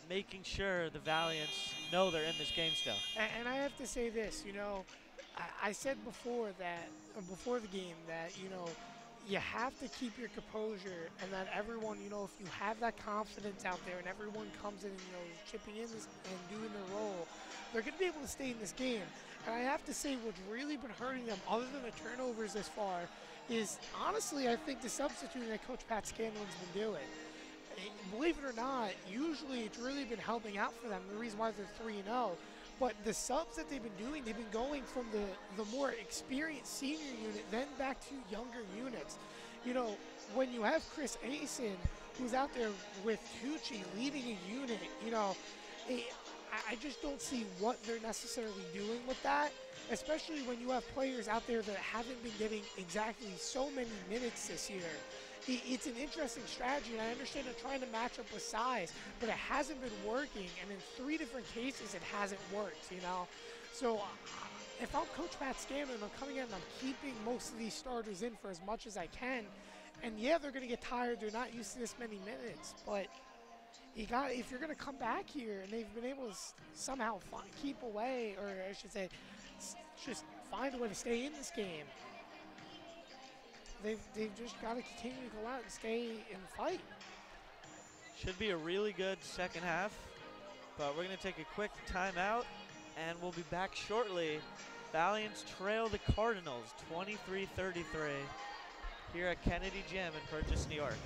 making sure the Valiants know they're in this game still. And I have to say this, you know, I said before that, before the game, that, you know, you have to keep your composure and that everyone, you know, if you have that confidence out there and everyone comes in and, you know, chipping in this and doing their role, they're going to be able to stay in this game. And I have to say what's really been hurting them, other than the turnovers this far, is honestly, I think the substituting that Coach Pat Scanlon's been doing. Believe it or not, usually it's really been helping out for them. The reason why they're 3-0. But the subs that they've been doing, they've been going from the more experienced senior unit, then back to younger units. You know, when you have Chris Asen, who's out there with Tucci leading a unit, you know, I just don't see what they're necessarily doing with that, especially when you have players out there that haven't been getting exactly so many minutes this year. It's an interesting strategy, and I understand they're trying to match up with size, but it hasn't been working, and in 3 different cases it hasn't worked, you know? So if I'm Coach Pat Scanlon, I'm coming in and I'm keeping most of these starters in for as much as I can, and yeah, they're going to get tired. They're not used to this many minutes, but if you're going to come back here and they've been able to somehow keep away, or I should say, just find a way to stay in this game, they've just got to continue to go out and stay and fight. Should be a really good second half, but we're going to take a quick timeout, and we'll be back shortly. Valiants trail the Cardinals 23-33 here at Kennedy Gym in Purchase, New York.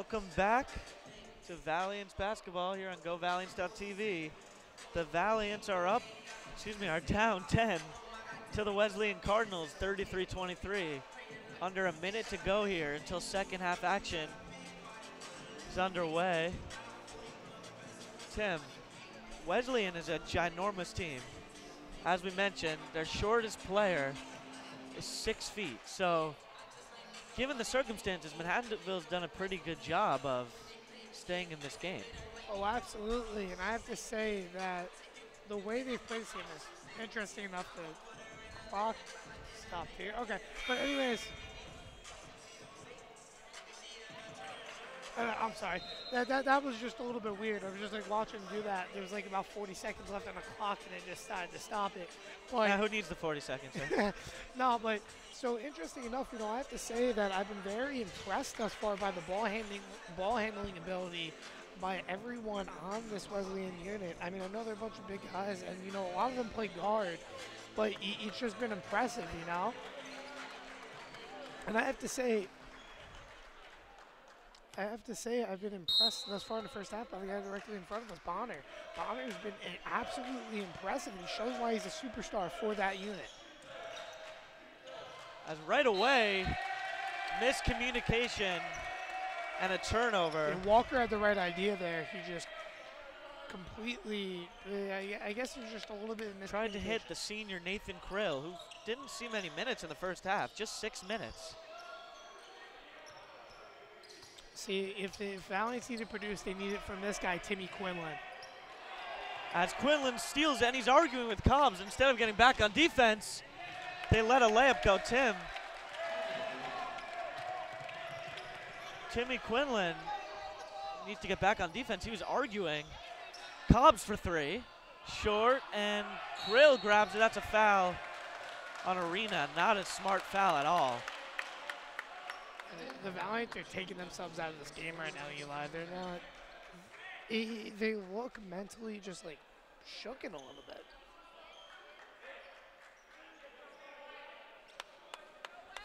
Welcome back to Valiants basketball here on GoValiants.tv. The Valiants are down 10 to the Wesleyan Cardinals, 33-23. Under a minute to go here until second half action is underway. Tim, Wesleyan is a ginormous team. As we mentioned, their shortest player is 6 feet. So, given the circumstances, Manhattanville's done a pretty good job of staying in this game. Oh, absolutely. And I have to say that the way they play this game is interesting enough. The clock stopped here. Okay. But anyways, I'm sorry. That was just a little bit weird. I was just like watching them do that. There was like about 40 seconds left on the clock, and they just decided to stop it. But Who needs the 40 seconds? no, but so interesting enough, you know, I have to say that I've been very impressed thus far by the ball handling ability by everyone on this Wesleyan unit. I mean, I know they're a bunch of big guys, and you know, a lot of them play guard, but it's just been impressive, you know. And I have to say I've been impressed thus far in the first half by the guy directly in front of us, Bonner. Bonner's been absolutely impressive, and he shows why he's a superstar for that unit. As right away, miscommunication and a turnover. And Walker had the right idea there. He just completely, I guess it was just a little bit of miscommunication. Tried to hit the senior Nathan Krill, who didn't see many minutes in the first half, just 6 minutes. See, if the Valiants need to produce, they need it from this guy, Timmy Quinlan. As Quinlan steals it, and he's arguing with Cobbs. Instead of getting back on defense, they let a layup go. Timmy Quinlan needs to get back on defense. He was arguing. Cobbs for 3. Short, and Krill grabs it. That's a foul on Arena. Not a smart foul at all. The Valiants are taking themselves out of this game right now, Eli. They're not. They look mentally just like shooken a little bit.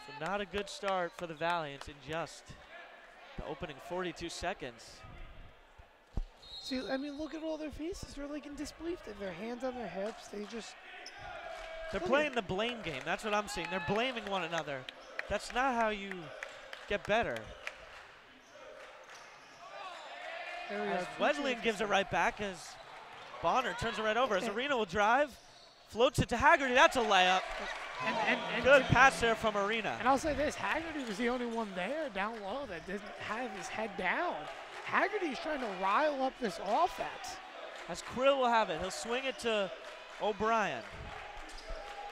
So not a good start for the Valiants in just the opening 42 seconds. See, I mean, look at all their faces. They're like in disbelief. They have their hands on their hips. They're playing the blame game. That's what I'm seeing. They're blaming one another. That's not how you get better. As Wesleyan gives it right back as Bonner turns it right over. As Arena will drive, floats it to Haggerty. That's a layup. And good pass there from Arena. And I'll say this, Haggerty was the only one there down low that didn't have his head down. Haggerty's trying to rile up this offense. As Krill will have it, he'll swing it to O'Brien.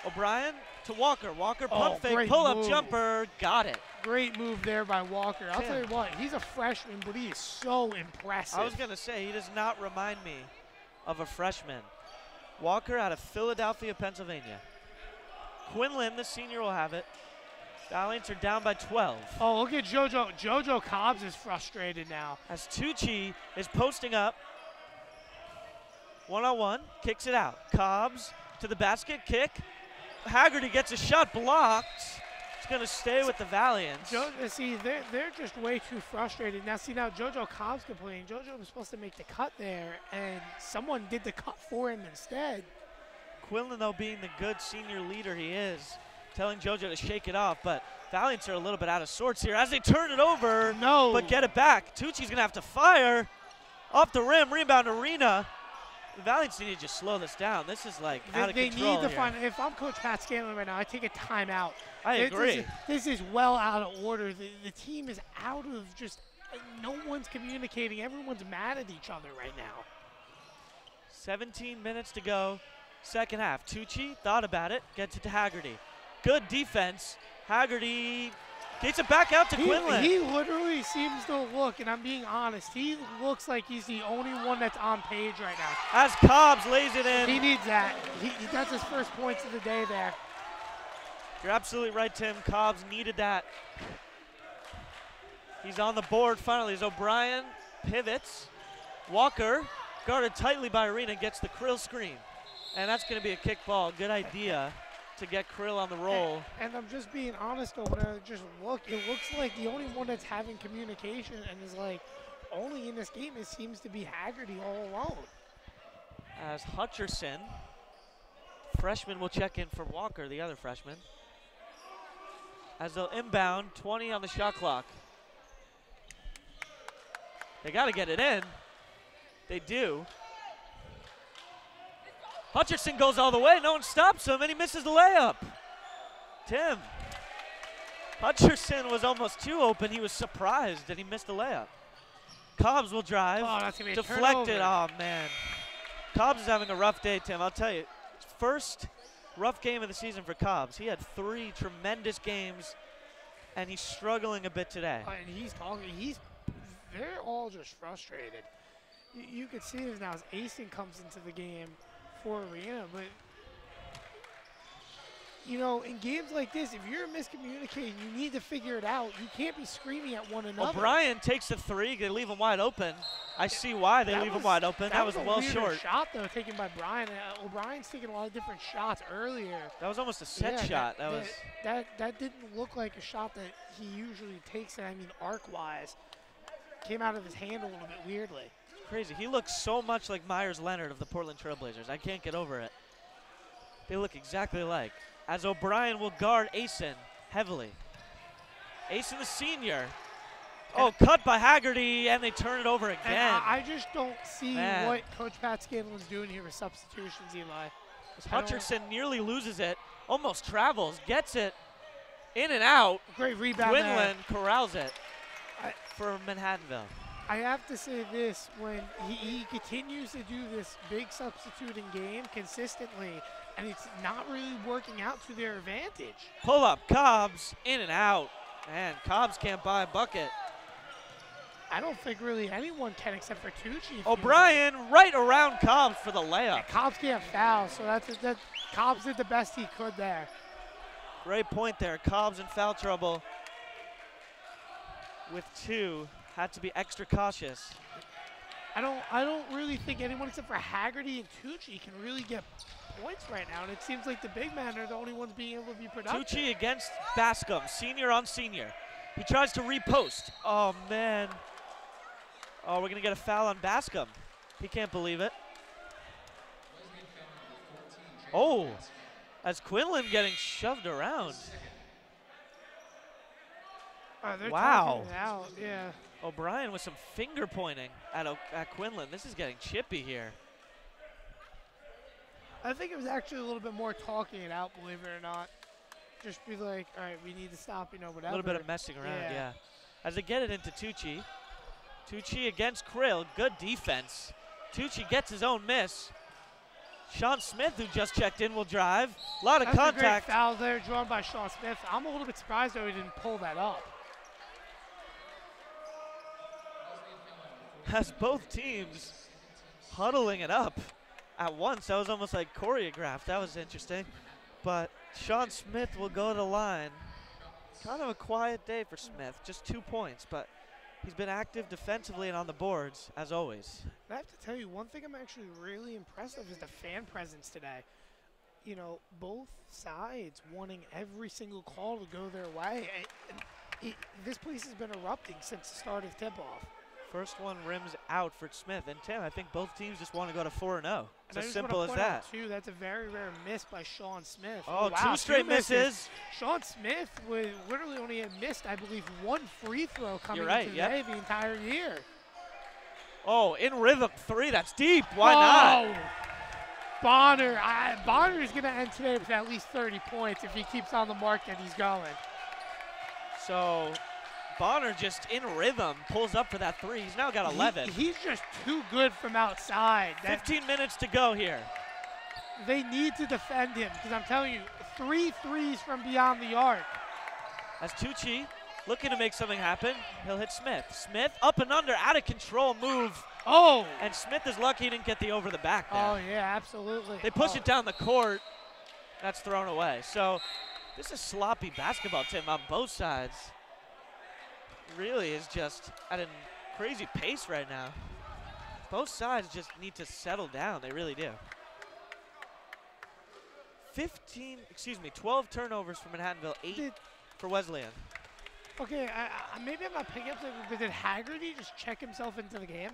O'Brien to Walker. Walker pump fake, pull-up jumper, got it. Great move there by Walker. I'll tell you what, he's a freshman, but he is so impressive. I was going to say, he does not remind me of a freshman. Walker out of Philadelphia, Pennsylvania. Quinlan, the senior, will have it. Valiants are down by 12. Oh, look at JoJo. JoJo Cobbs is frustrated now. As Tucci is posting up. One-on-one, kicks it out. Cobbs to the basket, kick. Haggerty gets a shot blocked. It's going to stay with the Valiants. See, they're just way too frustrated. Now, see, JoJo Cobb's complaining. JoJo was supposed to make the cut there, and someone did the cut for him instead. Quinlan, though, being the good senior leader he is, telling JoJo to shake it off, but Valiants are a little bit out of sorts here as they turn it over, but get it back. Tucci's going to have to fire. Off the rim, rebound Arena. The Valiants need to just slow this down. This is like out of control. They need to find, if I'm Coach Pat Scanlon right now, I take a timeout. I agree. This is well out of order. The team is out of just, no one's communicating. Everyone's mad at each other right now. 17 minutes to go, second half. Tucci thought about it, gets it to Haggerty. Good defense. Haggerty gets it back out to Quinlan. He literally seems to look, and I'm being honest, he looks like he's the only one that's on page right now. As Cobbs lays it in. He needs that. That's his first points of the day there. You're absolutely right, Tim. Cobbs needed that. He's on the board finally as O'Brien pivots. Walker, guarded tightly by Arena, gets the Krill screen. And that's going to be a kick ball. Good idea to get Krill on the roll. And I'm just being honest though, when I just look, it looks like the only one that's having communication and is like only in this game, it seems to be Haggerty all alone. As Hutcherson, freshman, will check in for Walker, the other freshman. As they'll inbound, 20 on the shot clock. They got to get it in. They do. Hutcherson goes all the way. No one stops him, and he misses the layup. Tim. Hutcherson was almost too open. He was surprised that he missed the layup. Cobbs will drive. Oh, that's going to be a deflected. turnover. Oh, man. Cobbs is having a rough day, Tim. I'll tell you. First rough game of the season for Cobbs. He had 3 tremendous games, and he's struggling a bit today. And he's talking. They're all just frustrated. You could see this now as Asen comes into the game for Arena, but you know, in games like this, if you're miscommunicating, you need to figure it out. You can't be screaming at one another. O'Brien takes the 3. They leave him wide open. I see why they leave him wide open. That was well short. Shot though taken by Brian. O'Brien's taking a lot of different shots earlier. That was almost a set shot. That didn't look like a shot that he usually takes. And I mean, arc-wise, came out of his hand a little bit weirdly. Crazy. He looks so much like Myers Leonard of the Portland Trailblazers. I can't get over it. They look exactly alike. As O'Brien will guard Asen heavily. Asen the senior. Oh, cut by Haggerty, and they turn it over again. And I just don't see what Coach Pat Scanlon's doing here with substitutions, Eli. Hutcherson nearly loses it, almost travels, gets it in and out. Great rebound. Quinlan corrals it for Manhattanville. I have to say this, when he continues to do this big substituting game consistently, and it's not really working out to their advantage. Pull up, Cobbs, in and out. Man, Cobbs can't buy a bucket. I don't think really anyone can except for Tucci. O'Brien right around Cobbs for the layup. And Cobbs can't foul, so that Cobbs did the best he could there. Great point there. Cobbs in foul trouble with 2. Had to be extra cautious. I don't really think anyone except for Haggerty and Tucci can really get points right now, and it seems like the big men are the only ones being able to be productive. Tucci against Bascom, senior on senior. He tries to repost. Oh, man. Oh, we're going to get a foul on Bascom. He can't believe it. Oh, as Quinlan getting shoved around. Wow. Out, yeah. O'Brien with some finger pointing at Quinlan. This is getting chippy here. I think it was actually a little bit more talking it out, believe it or not. Just be like, all right, we need to stop, you know, whatever. A little bit of messing around, yeah. As they get it into Tucci. Tucci against Krill, good defense. Tucci gets his own miss. Sean Smith, who just checked in, will drive. A lot of contact. That's a great foul there drawn by Sean Smith. I'm a little bit surprised, though, he didn't pull that up. As both teams huddling it up at once. That was almost like choreographed. That was interesting. But Sean Smith will go to the line. Kind of a quiet day for Smith. Just 2 points, but he's been active defensively and on the boards, as always. I have to tell you, one thing I'm actually really impressed with is the fan presence today. You know, both sides wanting every single call to go their way. This place has been erupting since the start of tip-off. First one rims out for Smith. And Tim, I think both teams just want to go to 4-0. It's as simple as that. Too, that's a very rare miss by Sean Smith. Oh, wow, 2 straight misses. Sean Smith would literally only had missed, I believe, 1 free throw coming into the entire year. Oh, in rhythm 3. That's deep. Why not? Bonner. Bonner is going to end today with at least 30 points if he keeps on the mark that he's going. So Bonner just in rhythm pulls up for that 3. He's now got 11. He's just too good from outside. 15 minutes to go here. They need to defend him because I'm telling you, 3 threes from beyond the arc. As Tucci looking to make something happen, he'll hit Smith. Smith up and under, out of control move. Oh! And Smith is lucky he didn't get the over the back there. Oh, yeah, absolutely. They push it down the court. That's thrown away. So this is sloppy basketball, Tim, on both sides. Really is just at a crazy pace right now. Both sides just need to settle down. They really do. 12 turnovers for Manhattanville, 8 for Wesleyan. Okay, maybe I'm not picking up something, but did Haggerty just check himself into the game?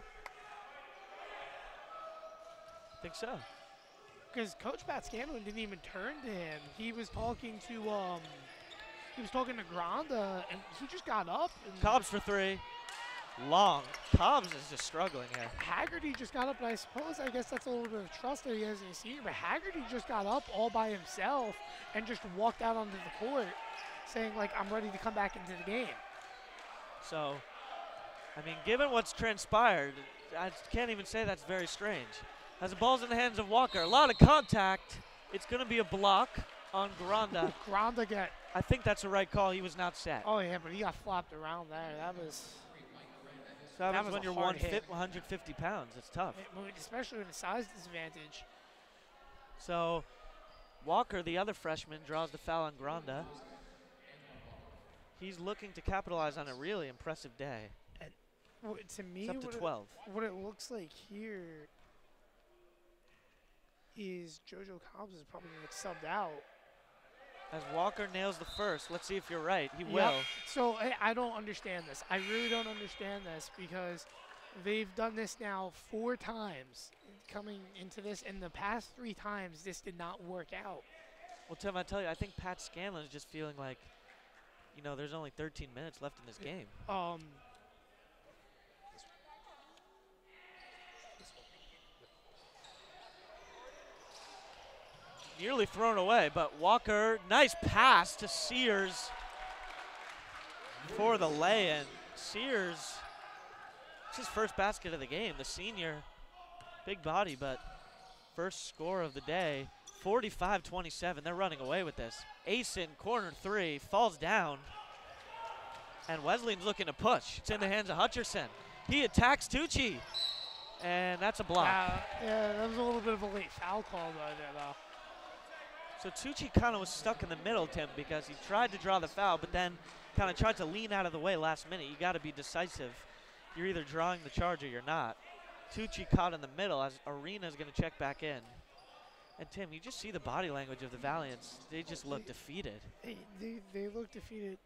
I think so. Because Coach Pat Scanlon didn't even turn to him. He was talking to Granda, and he just got up. And Cobbs for 3. Long. Cobbs is just struggling here. Haggerty just got up, and I guess that's a little bit of trust that he has in his senior, but Haggerty just got up all by himself and just walked out onto the court saying, like, I'm ready to come back into the game. So, I mean, given what's transpired, I can't even say that's very strange. As the ball's in the hands of Walker, a lot of contact. It's going to be a block on Granda. Granda got. I think that's the right call. He was not set. Oh, yeah, but he got flopped around there. That was. So that happens was when you're 150 pounds. It's tough. Especially with a size disadvantage. So Walker, the other freshman, draws the foul on Granda. He's looking to capitalize on a really impressive day. And to me, it's up to 12. What it looks like here is JoJo Cobbs is probably going to get subbed out. As Walker nails the first, let's see if you're right. He will. So I don't understand this. I really don't understand this because they've done this now 4 times coming into this, and the past 3 times this did not work out. Well, Tim, I tell you, I think Pat Scanlon is just feeling like, you know, there's only 13 minutes left in this game. Nearly thrown away, but Walker, nice pass to Sears for the lay-in. Sears, it's his first basket of the game. The senior, big body, but first score of the day. 45-27, they're running away with this. Asen, corner 3, falls down. And Wesleyan's looking to push. It's in the hands of Hutcherson. He attacks Tucci, and that's a block. Yeah, that was a little bit of a late foul call right there, though. So Tucci kind of was stuck in the middle, Tim, because he tried to draw the foul, but then kind of tried to lean out of the way last minute. You got to be decisive. You're either drawing the charge or you're not. Tucci caught in the middle as Arena's going to check back in. And Tim, you just see the body language of the Valiants. They just look defeated. They look defeated,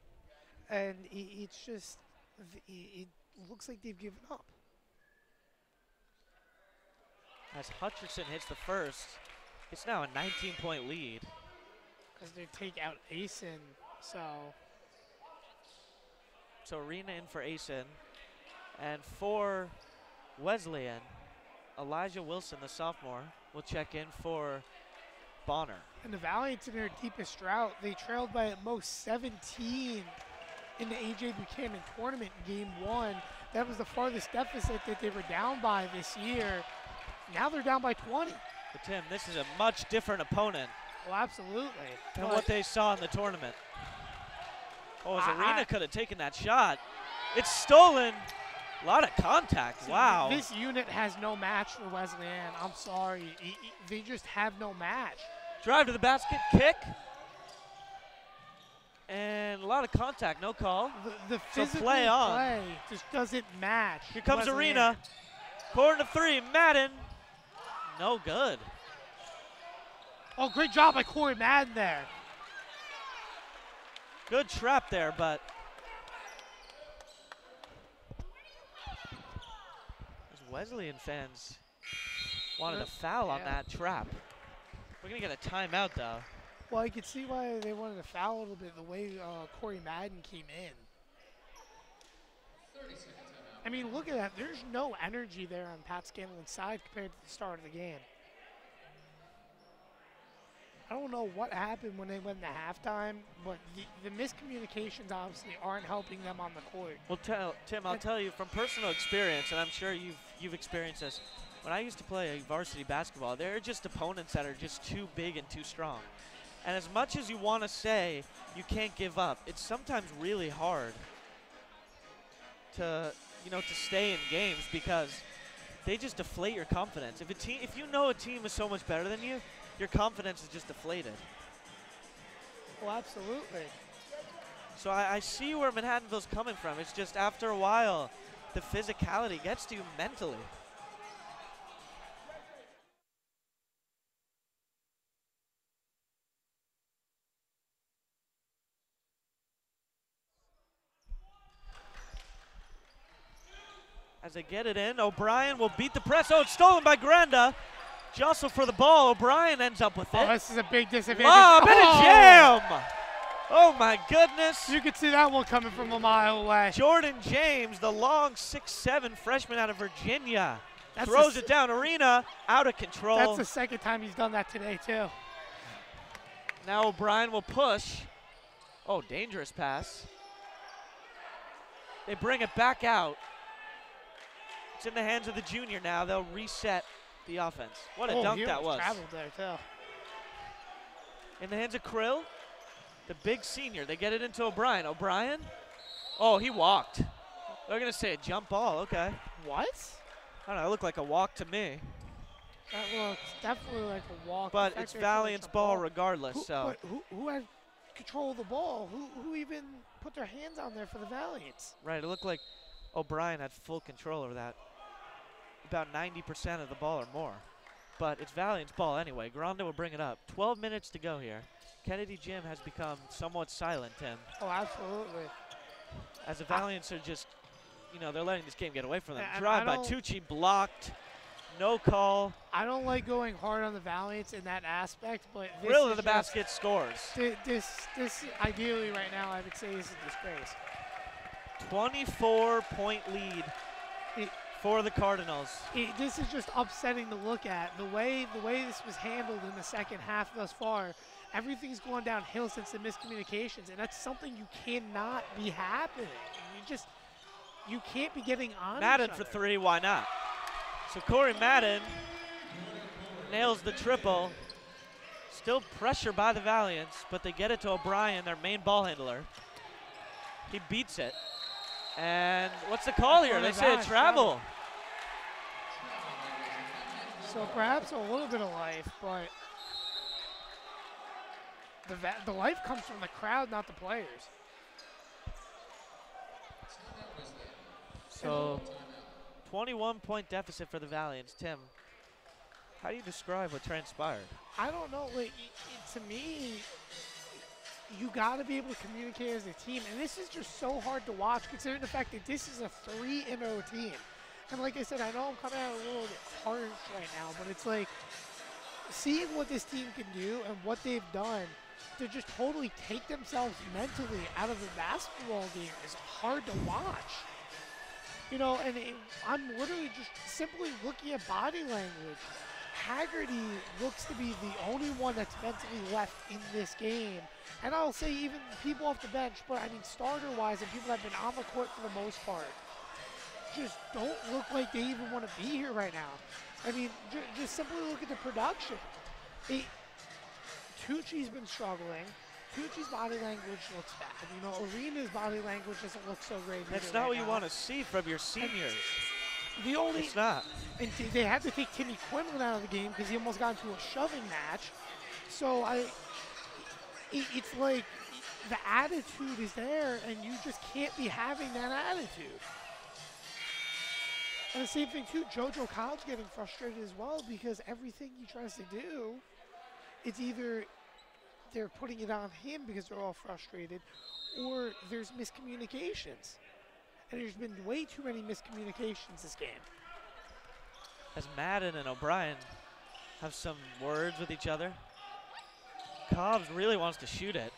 and it's just, it looks like they've given up. As Hutcherson hits the first, it's now a 19-point lead. Because they take out Asen, so Arena in for Asen. And for Wesleyan, Elijah Wilson, the sophomore, will check in for Bonner. And the Valiants in their deepest drought, they trailed by at most 17 in the A.J. Buchanan tournament in Game 1. That was the farthest deficit that they were down by this year. Now they're down by 20. But Tim, this is a much different opponent. Well, absolutely. Than what they saw in the tournament. Oh, as Arena could have taken that shot. It's stolen. A lot of contact. Wow. This unit has no match for Wesleyan. I'm sorry. They just have no match. Drive to the basket, kick. And a lot of contact, no call. The physical play on. play just doesn't match. Here comes Wesleyan. Arena. Corner 3, Madden. No good. Oh, great job by Corey Madden there. Good trap there, but those Wesleyan fans wanted a foul on that trap. We're going to get a timeout, though. Well, I could see why they wanted to foul a little bit the way Corey Madden came in. 30 second timeout. I mean, look at that. There's no energy there on Pat Scanlon's side compared to the start of the game. I don't know what happened when they went into halftime, but the miscommunications obviously aren't helping them on the court. Well, Tim, I'll tell you from personal experience, and I'm sure you've experienced this. When I used to play varsity basketball, there are just opponents that are just too big and too strong. And as much as you want to say you can't give up, it's sometimes really hard to stay in games because they just deflate your confidence. If you know a team is so much better than you, your confidence is just deflated. Well, absolutely. So I see where Manhattanville's coming from. It's just after a while, the physicality gets to you mentally. as they get it in. O'Brien will beat the press. Oh, it's stolen by Granda. Jostle for the ball. O'Brien ends up with it. Oh, this is a big disadvantage. Lob and a jam! Oh my goodness. You could see that one coming from a mile away. Jordan James, the long 6'7" freshman out of Virginia, That's throws it down. Arena out of control. That's the second time he's done that today, too. Now O'Brien will push. Oh, dangerous pass. They bring it back out. It's in the hands of the junior now. They'll reset the offense. What a dunk that was. Traveled there, too. In the hands of Krill, the big senior. They get it into O'Brien. O'Brien? Oh, he walked. They're going to say a jump ball. Okay. What? I don't know. It looked like a walk to me. That looks definitely like a walk. But it's Valiant's ball regardless. Who had control of the ball? Who even put their hands on there for the Valiants? Right. It looked like O'Brien had full control over that. About 90% of the ball or more. But it's Valiant's ball anyway. Granda will bring it up. 12 minutes to go here. Kennedy Gym has become somewhat silent, Tim. Oh, absolutely. As the Valiants are just, they're letting this game get away from them. And Drive by Tucci, blocked. No call. I don't like going hard on the Valiants in that aspect, but this Grill is to the basket, scores. This ideally right now, I would say is a disgrace. 24-point lead for the Cardinals. This is just upsetting to look at. The way this was handled in the second half thus far, everything's going downhill since the miscommunications, and that's something you cannot be happening. You can't be getting on Madden each for other. 3, why not? So Corey Madden nails the triple. Still pressure by the Valiants, but they get it to O'Brien, their main ball handler. He beats it. And what's the call here? They say a travel. So perhaps a little bit of life, but the life comes from the crowd, not the players. So 21-point deficit for the Valiants. Tim, how do you describe what transpired? I don't know. To me, you got to be able to communicate as a team, and this is just so hard to watch considering the fact that this is a 3-0 team. And like I said, I know I'm coming out a little bit harsh right now, but it's like seeing what this team can do and what they've done to just totally take themselves mentally out of the basketball game is hard to watch. And I'm literally just simply looking at body language. Haggerty looks to be the only one that's mentally left in this game. And I'll say even people off the bench, but I mean starter-wise and people that have been on the court for the most part, just don't look like they even want to be here right now. I mean, just simply look at the production. Tucci's been struggling. Tucci's body language looks bad. Arena's body language doesn't look so great. That's not what you want to see from your seniors. It's not. And they had to take Timmy Quinlan out of the game because he almost got into a shoving match. So it's like the attitude is there, and you just can't be having that attitude. And the same thing too, JoJo Cobb's getting frustrated as well because everything he tries to do, it's either they're putting it on him because they're all frustrated, or there's miscommunications. And there's been way too many miscommunications this game. As Madden and O'Brien have some words with each other, Cobbs really wants to shoot it.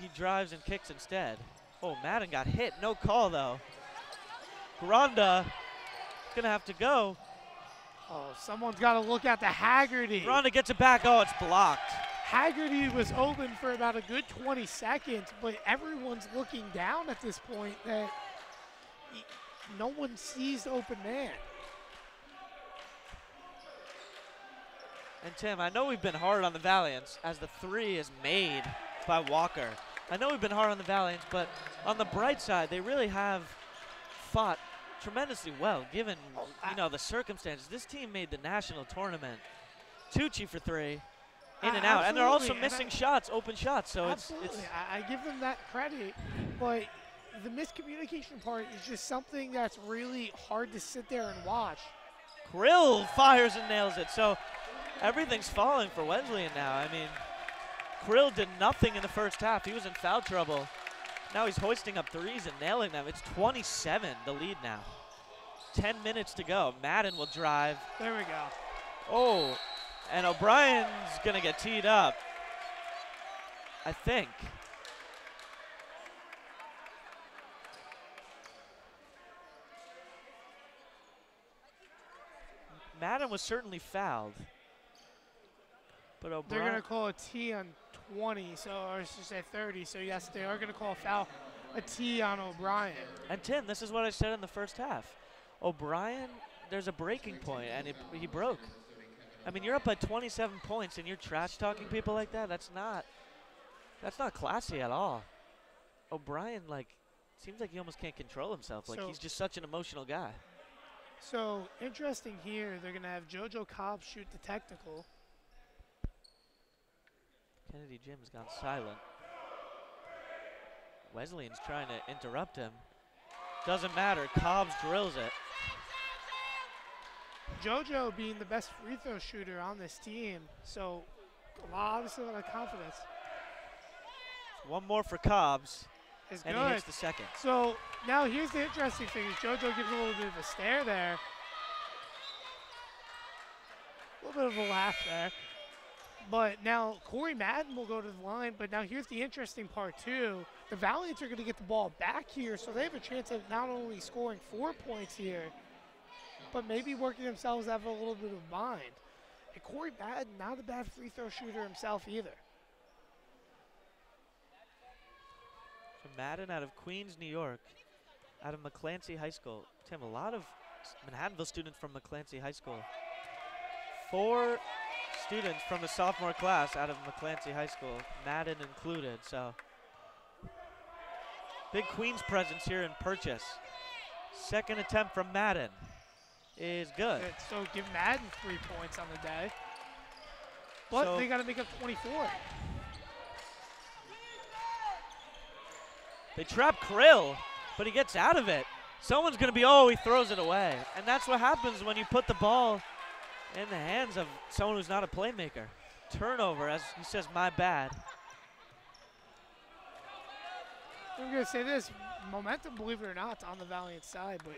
He drives and kicks instead. Oh, Madden got hit. No call, though. Granda going to have to go. Oh, someone's got to look at the Haggerty. Granda gets it back. Oh, it's blocked. Haggerty was open for about a good 20 seconds, but everyone's looking down at this point that no one sees the open man. And Tim, I know we've been hard on the Valiants as the 3 is made by Walker. I know we've been hard on the Valiants, but on the bright side, they really have fought tremendously well, given the circumstances. This team made the national tournament. Tucci for 3. In and out, and they're also missing shots, open shots. So absolutely. I give them that credit, but the miscommunication part is just something that's really hard to sit there and watch. Krill fires and nails it. So everything's falling for Wesleyan now. I mean, Krill did nothing in the first half. He was in foul trouble. Now he's hoisting up threes and nailing them. It's 27, the lead now. 10 minutes to go. Madden will drive. There we go. Oh, and O'Brien's going to get teed up, I think. Madden was certainly fouled. But They're O'Brien, going to call a T on 20, so, or I should say 30. So, yes, they are going to call a foul, a T on O'Brien. and Tim, this is what I said in the first half. O'Brien, there's a breaking point, and he broke. I mean, you're up by 27 points, and you're trash-talking people like that? That's not classy at all. O'Brien, like, seems like he almost can't control himself. Like, he's just such an emotional guy. So, interesting here, they're going to have JoJo Cobb shoot the technical. Kennedy Gym's gone silent. Wesleyan's trying to interrupt him. Doesn't matter. Cobbs drills it. JoJo being the best free throw shooter on this team, so obviously a lot of confidence. One more for Cobbs, Is and good. he hits the second. So now here's the interesting thing: is JoJo gives a little bit of a stare there, a little bit of a laugh there. But now Corey Madden will go to the line. But now here's the interesting part too: the Valiants are going to get the ball back here, so they have a chance of not only scoring 4 points here, but maybe working themselves out of a little bit of bind. And Corey Madden, not a bad free throw shooter himself either. So Madden out of Queens, New York, out of McClancy High School. Tim, a lot of Manhattanville students from McClancy High School. 4 students from the sophomore class out of McClancy High School, Madden included. So big Queens presence here in Purchase. Second attempt from Madden is good. So give Madden 3 points on the day. But So they got to make up 24. they trap Krill, but he gets out of it. Someone's going to be, oh, he throws it away. And that's what happens when you put the ball in the hands of someone who's not a playmaker. Turnover, as he says, my bad. I'm going to say this. Momentum, believe it or not, is on the Valiant side, but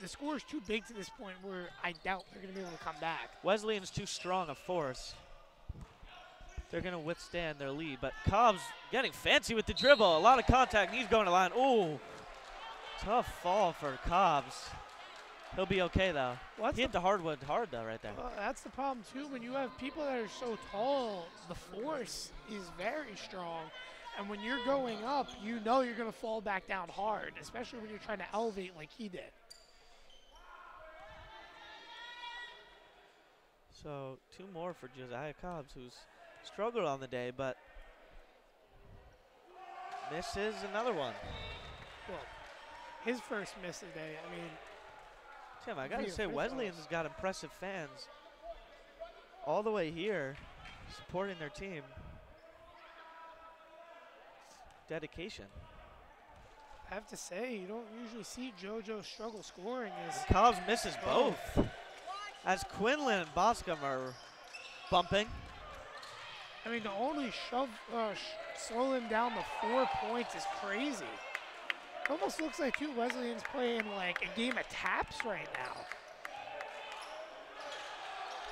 the score is too big to this point where I doubt they're going to be able to come back. Wesleyan's too strong a force. They're going to withstand their lead, but Cobb's getting fancy with the dribble. A lot of contact, and he's going to line. Ooh, tough fall for Cobbs. He'll be okay, though. Well, He hit the hardwood hard, though, right there. Well, that's the problem, too. When you have people that are so tall, the force is very strong. And when you're going up, you know you're going to fall back down hard, especially when you're trying to elevate like he did. So 2 more for Josiah Cobbs, who's struggled on the day, but misses another one. Well, his first miss of the day, I mean, Tim, I got to Via say, free Wesleyan's throws. has got impressive fans all the way here supporting their team. Dedication. I have to say, you don't usually see JoJo struggle scoring. Cobbs misses both. As Quinlan and Boscombe are bumping. I mean, to only slow them down to 4 points is crazy. It almost looks like two Wesleyans playing like a game of taps right now.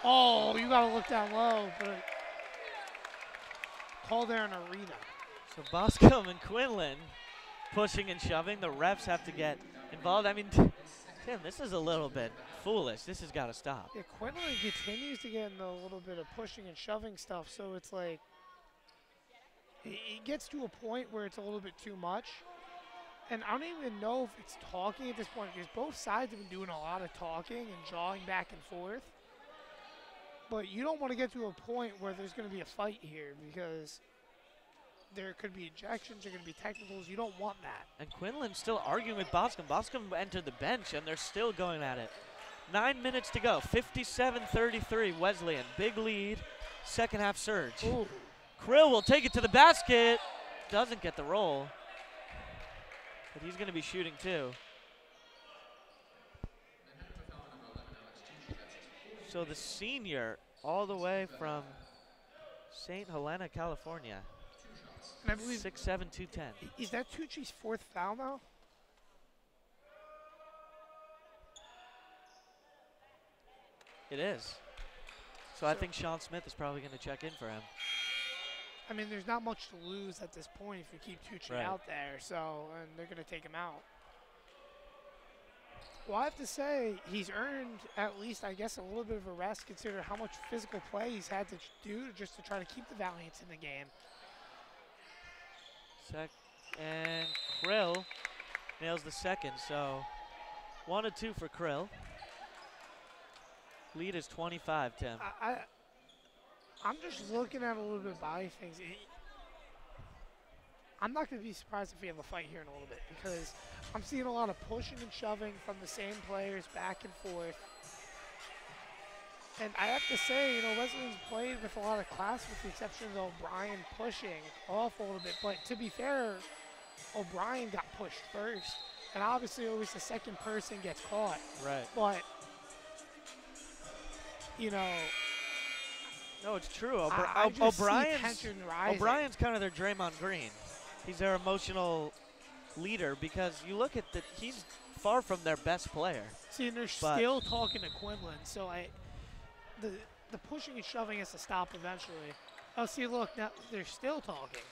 Oh, you got to look down low, but call there an arena. So Boscombe and Quinlan pushing and shoving. The refs have to get involved. I mean, Tim, this is a little bit foolish. This has got to stop. Yeah, Quinlan continues to get in a little bit of pushing and shoving stuff, so it's like it gets to a point where it's a little bit too much. And I don't even know if it's talking at this point, because both sides have been doing a lot of talking and jawing back and forth. But you don't want to get to a point where there's going to be a fight here, because there could be ejections, there are going to be technicals. You don't want that. And Quinlan's still arguing with Boscombe. Boscombe entered the bench, and they're still going at it. 9 minutes to go. 57-33 Wesleyan. Big lead. Second half surge. Ooh. Krill will take it to the basket. Doesn't get the roll. But he's going to be shooting too. So the senior, all the way from St. Helena, California. And I believe 6'7", 210. Is that Tucci's fourth foul now? It is. So I think Sean Smith is probably going to check in for him. I mean, there's not much to lose at this point if you keep Tucci out there, and they're going to take him out. Well, I have to say, he's earned at least, I guess, a little bit of a rest considering how much physical play he's had to do just to try to keep the Valiants in the game. And Krill nails the second, so 1-2 for Krill. Lead is 25, Tim. I'm just looking at a little bit of body things. I'm not going to be surprised if we have a fight here in a little bit because I'm seeing a lot of pushing and shoving from the same players back and forth. And I have to say, Wesleyan's played with a lot of class with the exception of O'Brien pushing off a little bit. But to be fair, O'Brien got pushed first. And obviously always the second person gets caught. Right. But, no, it's true. O'Brien's kind of their Draymond Green. He's their emotional leader because you look at he's far from their best player. See, and they're still talking to Quinlan, so the pushing and shoving has to stop eventually. Oh, see, look, now they're still talking.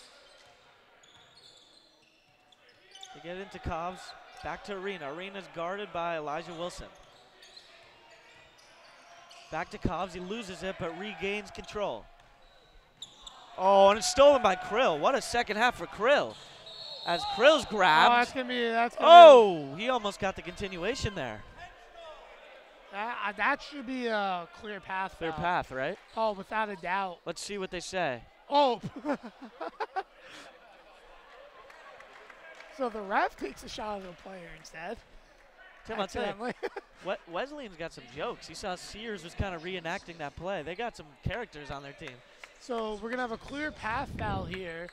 They get into Cobbs, back to Arena. Arena's guarded by Elijah Wilson. Back to Cobbs, he loses it, but regains control. Oh, and it's stolen by Krill. What a second half for Krill. As Krill's grabbed. He almost got the continuation there. That should be a clear path. Clear path, right? Oh, without a doubt. Let's see what they say. Oh. So the ref takes a shot at the player instead. Tim, I'll tell you, Wesleyan's got some jokes. You saw Sears was kind of reenacting that play. They got some characters on their team. So we're going to have a clear path foul here.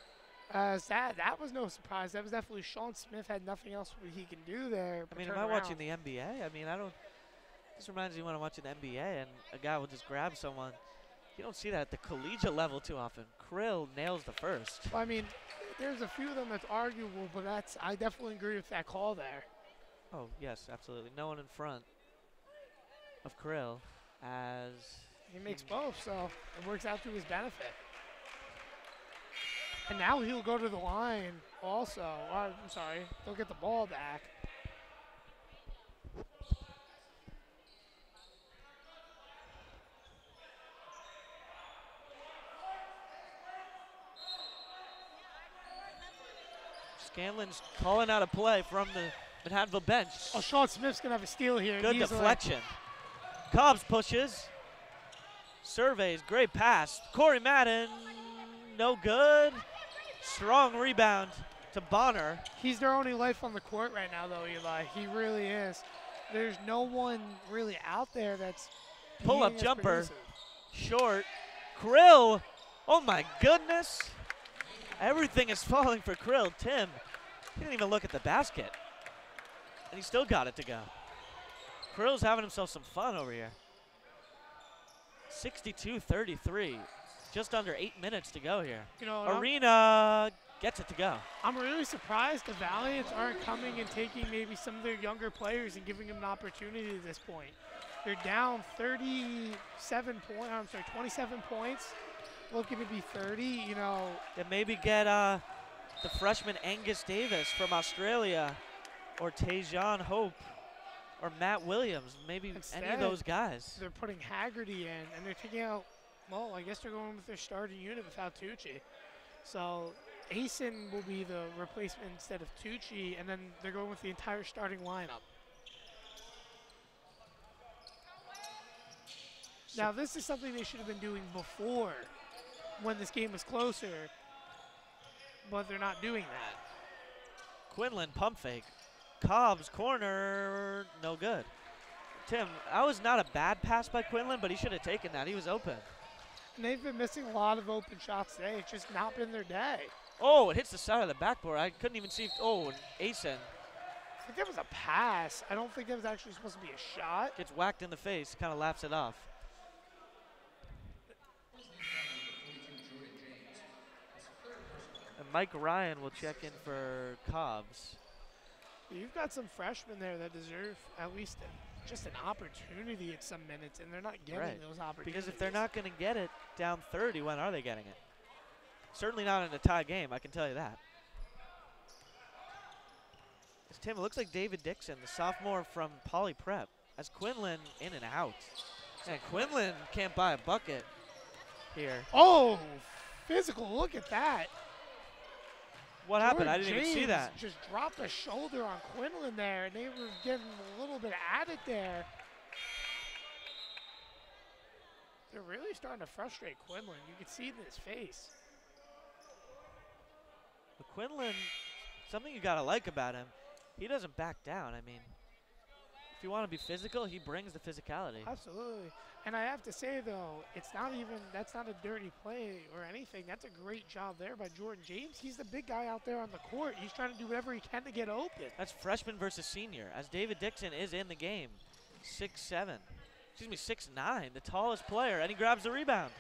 As that was no surprise. That was definitely Sean Smith had nothing else he can do there. I mean, am I watching the NBA? I mean, this reminds me when I'm watching the NBA and a guy will just grab someone. You don't see that at the collegiate level too often. Krill nails the first. Well, I mean, there's a few of them that's arguable, but I definitely agree with that call there. Oh, yes, absolutely. No one in front of Krill as he makes both, so it works out to his benefit. And now he'll go to the line also. I'm sorry, he'll get the ball back. Scanlon's calling out a play from the Manhattanville bench. Oh, Sean Smith's going to have a steal here. Good deflection. Cobbs pushes. Surveys, great pass. Corey Madden, no good. Strong rebound to Bonner. He's their only life on the court right now, though, Eli. He really is. There's no one really out there that's pull-up jumper, short. Krill, oh my goodness. Everything is falling for Krill. Tim, he didn't even look at the basket. And he still got it to go. Krill's having himself some fun over here. 62-33. Just under 8 minutes to go here. Arena gets it to go. I'm really surprised the Valiants aren't coming and taking maybe some of their younger players and giving them an opportunity at this point. They're down 27 points. Looking to be 30, Then maybe get the freshman Angus Davis from Australia or Tajon Hope or Matt Williams. Maybe instead, any of those guys. They're putting Haggerty in, and they're taking out, well, I guess they're going with their starting unit without Tucci. So Asen will be the replacement instead of Tucci, and then they're going with the entire starting lineup. Now, this is something they should have been doing before when this game was closer, but they're not doing that. Quinlan pump fake. Cobb's corner, no good. Tim, that was not a bad pass by Quinlan, but he should have taken that. He was open. And they've been missing a lot of open shots today. It's just not been their day. Oh, it hits the side of the backboard. I couldn't even see. Oh, Asen. I think that was a pass. I don't think that was actually supposed to be a shot. Gets whacked in the face, kind of laughs it off. And Mike Ryan will check in for Cobbs. You've got some freshmen there that deserve at least just an opportunity at some minutes, and they're not getting those opportunities. Because if they're not going to get it down 30, when are they getting it? Certainly not in a tie game, I can tell you that. Tim, it looks like David Dixon, the sophomore from Poly Prep, has Quinlan in and out. And Quinlan can't buy a bucket here. Oh, physical, look at that. What happened? I didn't even see that. Just dropped a shoulder on Quinlan there, and they were getting a little bit at it there. They're really starting to frustrate Quinlan. You can see it in his face. But Quinlan, something you got to like about him, he doesn't back down. I mean, if you want to be physical, he brings the physicality. Absolutely. And I have to say, though, that's not a dirty play or anything. That's a great job there by Jordan James. He's the big guy out there on the court. He's trying to do whatever he can to get open. That's freshman versus senior, as David Dixon is in the game. 6'9", the tallest player, and he grabs the rebound.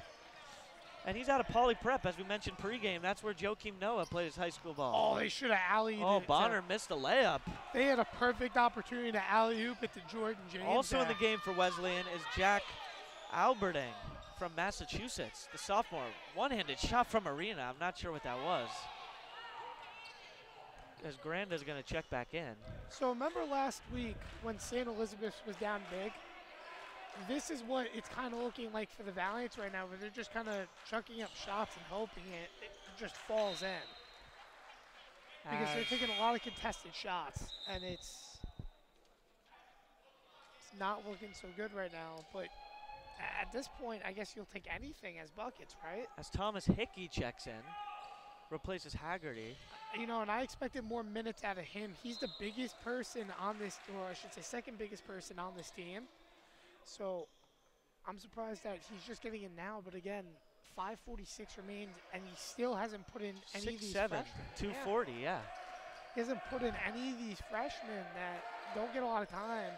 And he's out of Poly Prep, as we mentioned pregame. That's where Joakim Noah played his high school ball. Oh, they should have alley-ooped. Oh, Bonner missed a layup. They had a perfect opportunity to alley-oop it to Jordan James. Also in the game for Wesleyan is Jack Alberding from Massachusetts, the sophomore. One-handed shot from Arena. I'm not sure what that was. As Granda's going to check back in. So remember last week when St. Elizabeth was down big? This is what it's kind of looking like for the Valiants right now, where they're just kind of chucking up shots and hoping it just falls in. Because they're taking a lot of contested shots, and it's not looking so good right now. But at this point, I guess you'll take anything as buckets, right? As Thomas Hickey checks in, replaces Haggerty. You know, and I expected more minutes out of him. He's the biggest person on this, or I should say second biggest person on this team. So I'm surprised that he's just getting in now. But again, 5:46 remains, and he still hasn't put in any of these freshmen. 240, yeah. He hasn't put in any of these freshmen that don't get a lot of time.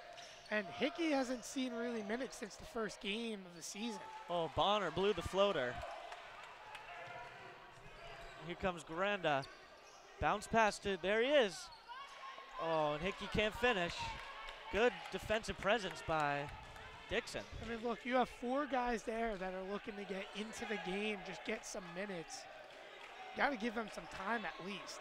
And Hickey hasn't seen really minutes since the first game of the season. Oh, Bonner blew the floater. Here comes Granda. Bounce pass to, there he is. Oh, and Hickey can't finish. Good defensive presence by Dixon. I mean, look, you have four guys there that are looking to get into the game, just get some minutes. Got to give them some time at least.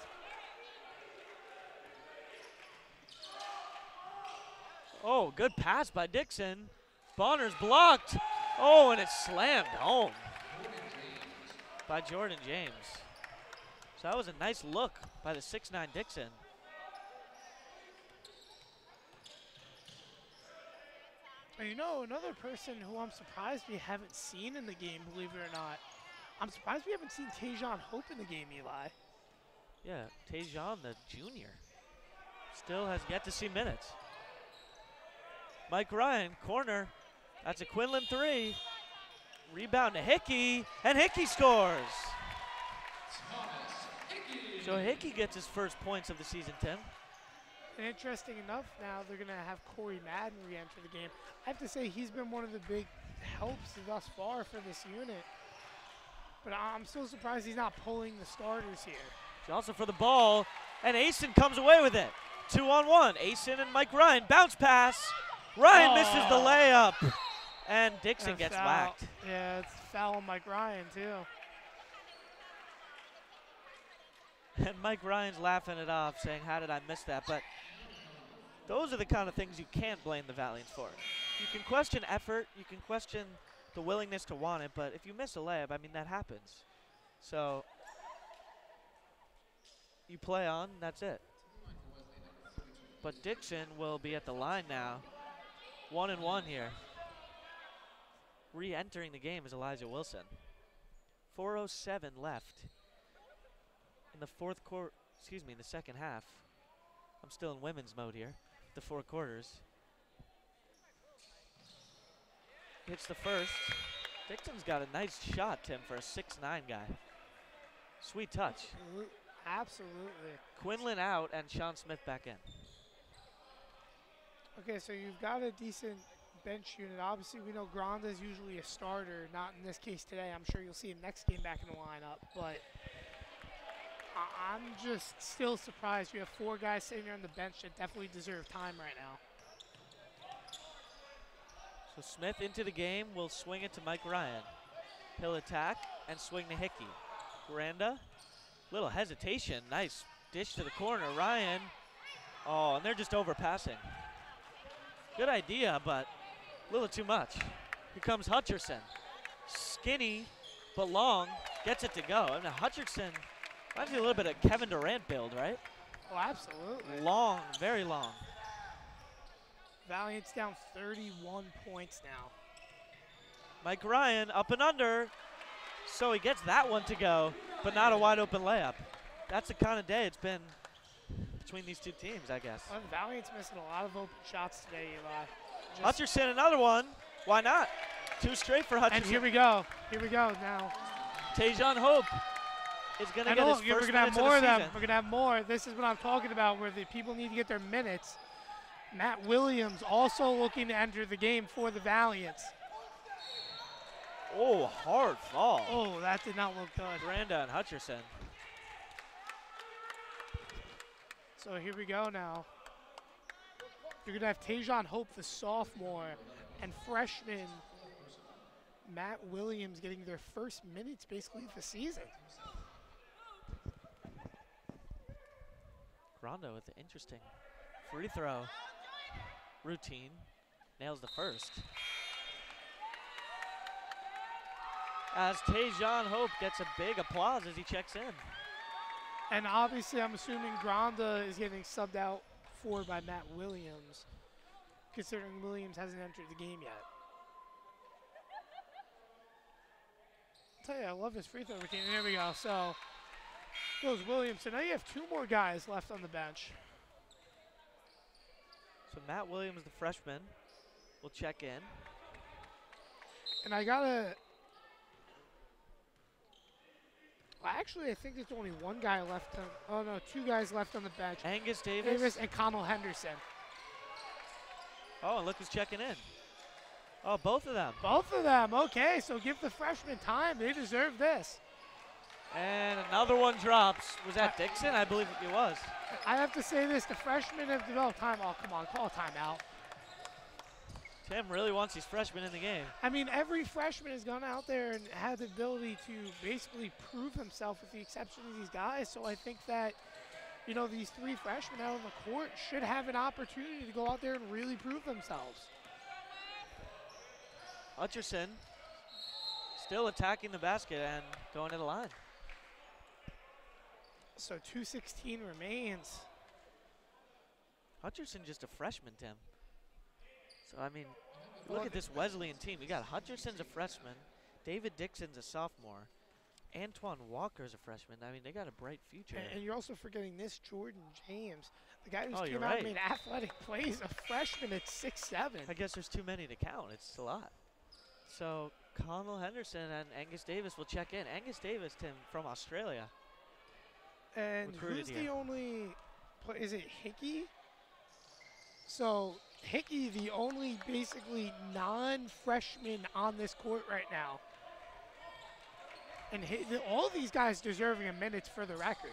Oh, good pass by Dixon. Bonner's blocked. Oh, and it's slammed home by Jordan James. So that was a nice look by the 6'9" Dixon. You know, another person who I'm surprised we haven't seen in the game, believe it or not. I'm surprised we haven't seen Tajon Hope in the game, Eli. Yeah, Tajon, the junior, still has yet to see minutes. Mike Ryan, corner. That's a Quinlan three. Rebound to Hickey, and Hickey scores. So Hickey gets his first points of the season, Tim. And interesting enough, now they're going to have Corey Madden re-enter the game. I have to say he's been one of the big helps thus far for this unit. But I'm so surprised he's not pulling the starters here. Johnson for the ball, and Asen comes away with it. 2-on-1, Asen and Mike Ryan, bounce pass. Ryan misses the layup, and Dixon gets whacked. Yeah, it's foul on Mike Ryan too. And Mike Ryan's laughing it off, saying, how did I miss that? But those are the kind of things you can't blame the Valiants for. You can question effort, you can question the willingness to want it, but if you miss a layup, I mean, that happens. So you play on, and that's it. But Dixon will be at the line now. 1-1 here. Re-entering the game is Elijah Wilson. 4:07 left in the fourth quarter, excuse me, in the second half. I'm still in women's mode here, the 4 quarters. Hits the first. Dixon's got a nice shot, Tim, for a 6'9" guy. Sweet touch. Absolutely. Quinlan out and Sean Smith back in. Okay, so you've got a decent bench unit. Obviously, we know Granda is usually a starter, not in this case today. I'm sure you'll see him next game back in the lineup, but I'm just still surprised you have 4 guys sitting there on the bench that definitely deserve time right now. So Smith into the game, will swing it to Mike Ryan. He'll attack and swing to Hickey. Granda, little hesitation, nice dish to the corner. Ryan, oh, and they're just overpassing. Good idea, but a little too much. Here comes Hutcherson. Skinny, but long, gets it to go. And Hutcherson reminds me a little bit of Kevin Durant build, right? Oh, absolutely. Long, very long. Valiant's down 31 points now. Mike Ryan up and under. So he gets that one to go, but not a wide open layup. That's the kind of day it's been between these two teams, I guess. Well, Valiant's missing a lot of open shots today, Eli. Hutcherson, another one. Why not? 2 straight for Hutcherson. And here we go. Here we go now. Tajon Hope is going to get his we're first gonna have minutes of more the of season. them. We're going to have more. This is what I'm talking about, where the people need to get their minutes. Matt Williams also looking to enter the game for the Valiants. Oh, hard fall. Oh, that did not look good. Granda and Hutcherson. So here we go now. You're going to have Tajon Hope, the sophomore, and freshman Matt Williams getting their first minutes basically of the season. Granda with the interesting free throw routine. Nails the first. As Tajon Hope gets a big applause as he checks in. And obviously I'm assuming Granda is getting subbed out for by Matt Williams, considering Williams hasn't entered the game yet. I'll tell you, I love his free throw routine. There we go. So goes Williams. So now you have 2 more guys left on the bench. So Matt Williams, the freshman, will check in. And I gotta. Well, actually, I think there's only 1 guy left. Oh no, 2 guys left on the bench. Angus Davis. And Connell Henderson. Oh, and look who's checking in. Oh, both of them. Both of them. Okay, so give the freshmen time. They deserve this. And another one drops. Was that Dixon? I believe it was. I have to say this. The freshmen have developed time. Oh, come on. Call a timeout. Tim really wants these freshmen in the game. I mean, every freshman has gone out there and had the ability to basically prove himself with the exception of these guys. So I think that, you know, these 3 freshmen out on the court should have an opportunity to go out there and really prove themselves. Hutcherson still attacking the basket and going to the line. So 2:16 remains. Hutcherson just a freshman, Tim. So, I mean, look at this Wesleyan team. You got Hutcherson's a freshman. David Dixon's a sophomore. Antoine Walker's a freshman. I mean, they got a bright future. And you're also forgetting this Jordan James, the guy who Oh, came you're out right. and made athletic plays, a freshman at 6'7". I guess there's too many to count. It's a lot. So, Connell Henderson and Angus Davis will check in. Angus Davis, Tim, from Australia. And Recruited who's here. the only, is it Hickey? So Hickey, the only basically non-freshman on this court right now. And all these guys deserving a minute for the record.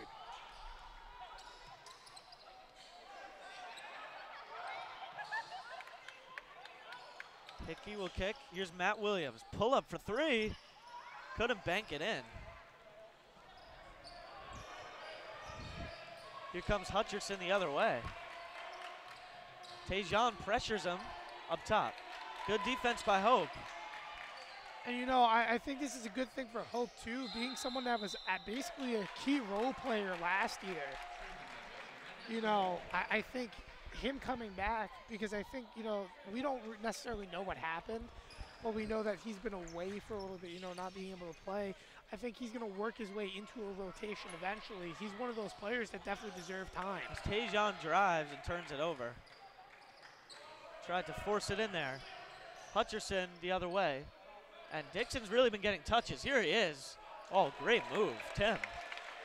Hickey will kick. Here's Matt Williams. Pull up for 3. Couldn't bank it in. Here comes Hutcherson the other way. Tajon pressures him up top. Good defense by Hope. And you know, I think this is a good thing for Hope too, being someone that was basically a key role player last year. You know, I think him coming back, because I think, you know, we don't necessarily know what happened, but we know that he's been away for a little bit, you know, not being able to play. I think he's going to work his way into a rotation eventually. He's one of those players that definitely deserve time. As Tajon drives and turns it over. Tried to force it in there. Hutcherson the other way. And Dixon's really been getting touches. Here he is. Oh, great move, Tim.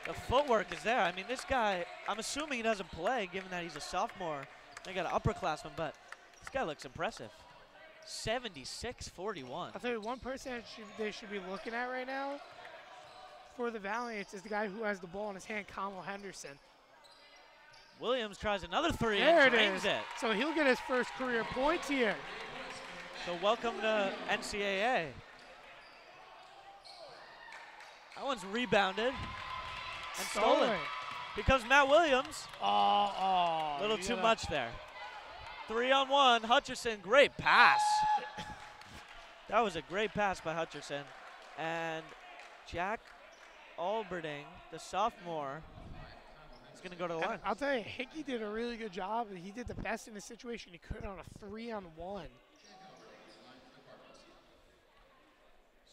The footwork is there. I mean, this guy, I'm assuming he doesn't play given that he's a sophomore. They got an upperclassman, but this guy looks impressive. 76-41. I'll tell you, one person that they should be looking at right now for the Valiants is the guy who has the ball in his hand, Connell Henderson. Williams tries another 3 There and it drains is. it. So he'll get his first career points here. So welcome to NCAA. That one's rebounded and stolen. Becomes Matt Williams. A Little too much there. 3-on-1, Hutcherson, great pass. That was a great pass by Hutcherson. And Jack Alberding, the sophomore, is going to go to the line. I'll tell you, Hickey did a really good job. He did the best in the situation he could on a 3-on-1.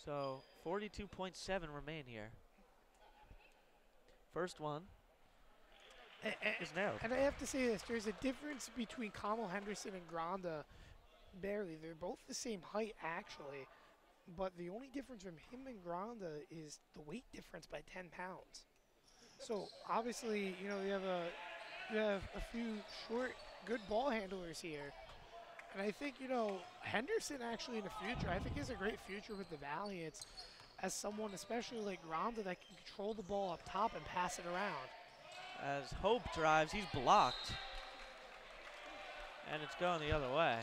So 42.7 remain here. First one is nailed. And I have to say this, there's a difference between Connell Henderson and Granda, barely. They're both the same height, actually. But the only difference from him and Granda is the weight difference by 10 pounds. So obviously, you know, you have a few short, good ball handlers here. And I think, you know, Henderson actually in the future, I think he has a great future with the Valiants as someone, especially like Granda, that can control the ball up top and pass it around. As Hope drives, he's blocked. And it's going the other way.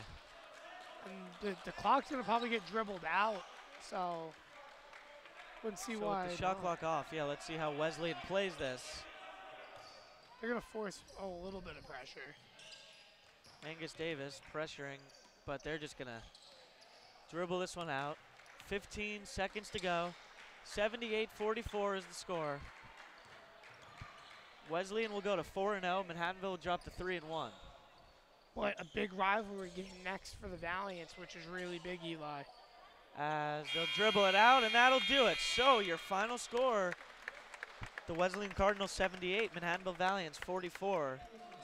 And the clock's going to probably get dribbled out, so wouldn't see why. With the shot clock off, yeah, let's see how Wesleyan plays this. They're going to force a little bit of pressure. Angus Davis pressuring, but they're just going to dribble this one out. 15 seconds to go. 78-44 is the score. Wesleyan will go to 4-0. Manhattanville will drop to 3-1. But a big rivalry game next for the Valiants, which is really big, Eli. As they'll dribble it out, and that'll do it. So your final score, the Wesleyan Cardinals 78, Manhattanville Valiants 44.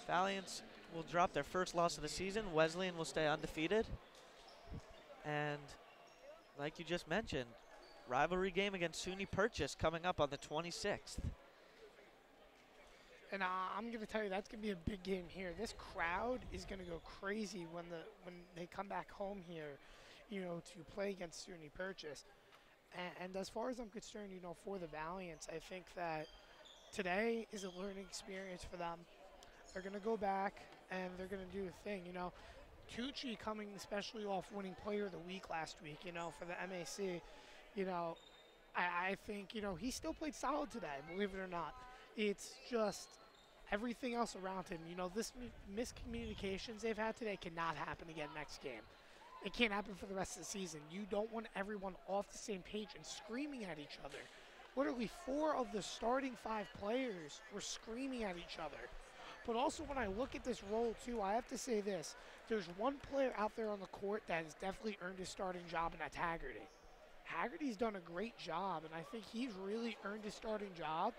Valiants will drop their first loss of the season. Wesleyan will stay undefeated. And like you just mentioned, rivalry game against SUNY Purchase coming up on the 26th. And I'm going to tell you, that's going to be a big game here. This crowd is going to go crazy when they come back home here, you know, to play against SUNY Purchase. And as far as I'm concerned, you know, for the Valiants, I think that today is a learning experience for them. They're going to go back and they're going to do a thing, you know. Tucci coming especially off winning Player of the Week last week, you know, for the MAC, you know, I think, you know, he still played solid today, believe it or not. It's just everything else around him. You know, this miscommunications they've had today cannot happen again next game. It can't happen for the rest of the season. You don't want everyone off the same page and screaming at each other. Literally 4 of the starting 5 players were screaming at each other. But also when I look at this role too, I have to say this. There's one player out there on the court that has definitely earned his starting job, and that's Haggerty. Haggerty's done a great job, and I think he's really earned his starting job.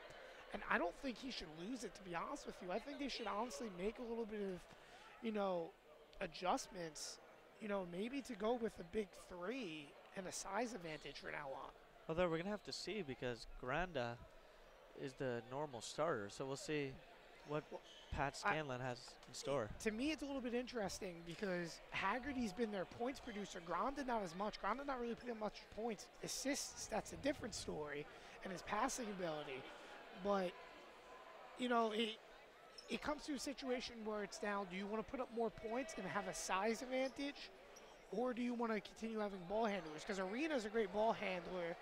And I don't think he should lose it, to be honest with you. I think they should honestly make a little bit of, you know, adjustments, you know, maybe to go with a big 3 and a size advantage from now on. Although we're going to have to see because Granda is the normal starter. So we'll see what Pat Scanlon has in store. To me, it's a little bit interesting because Haggerty's been their points producer. Granda not as much. Granda not really putting much points. Assists, that's a different story, and his passing ability. But, you know, it comes to a situation where it's down, do you want to put up more points and have a size advantage, or do you want to continue having ball handlers? Because Arena's a great ball handler,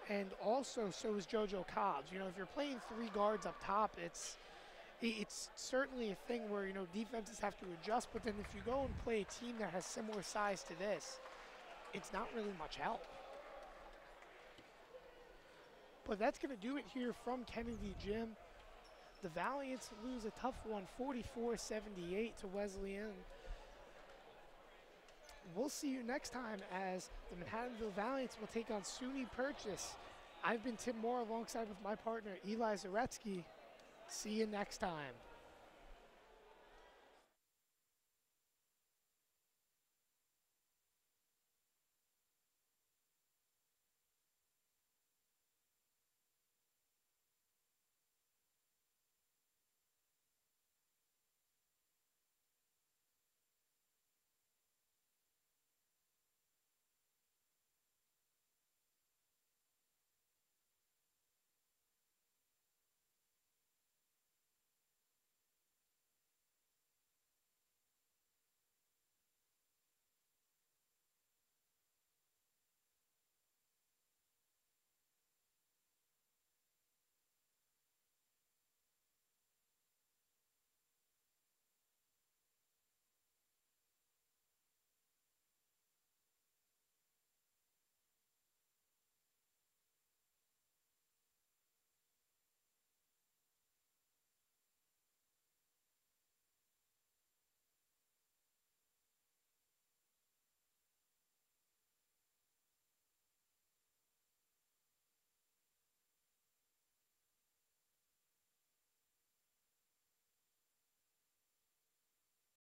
and also so is JoJo Cobbs. You know, if you're playing 3 guards up top, it's certainly a thing where, you know, defenses have to adjust, but then if you go and play a team that has similar size to this, it's not really much help. But that's going to do it here from Kennedy Gym. The Valiants lose a tough one, 44-78 to Wesleyan. We'll see you next time as the Manhattanville Valiants will take on SUNY Purchase. I've been Tim Moore alongside with my partner Eli Zaretsky. See you next time.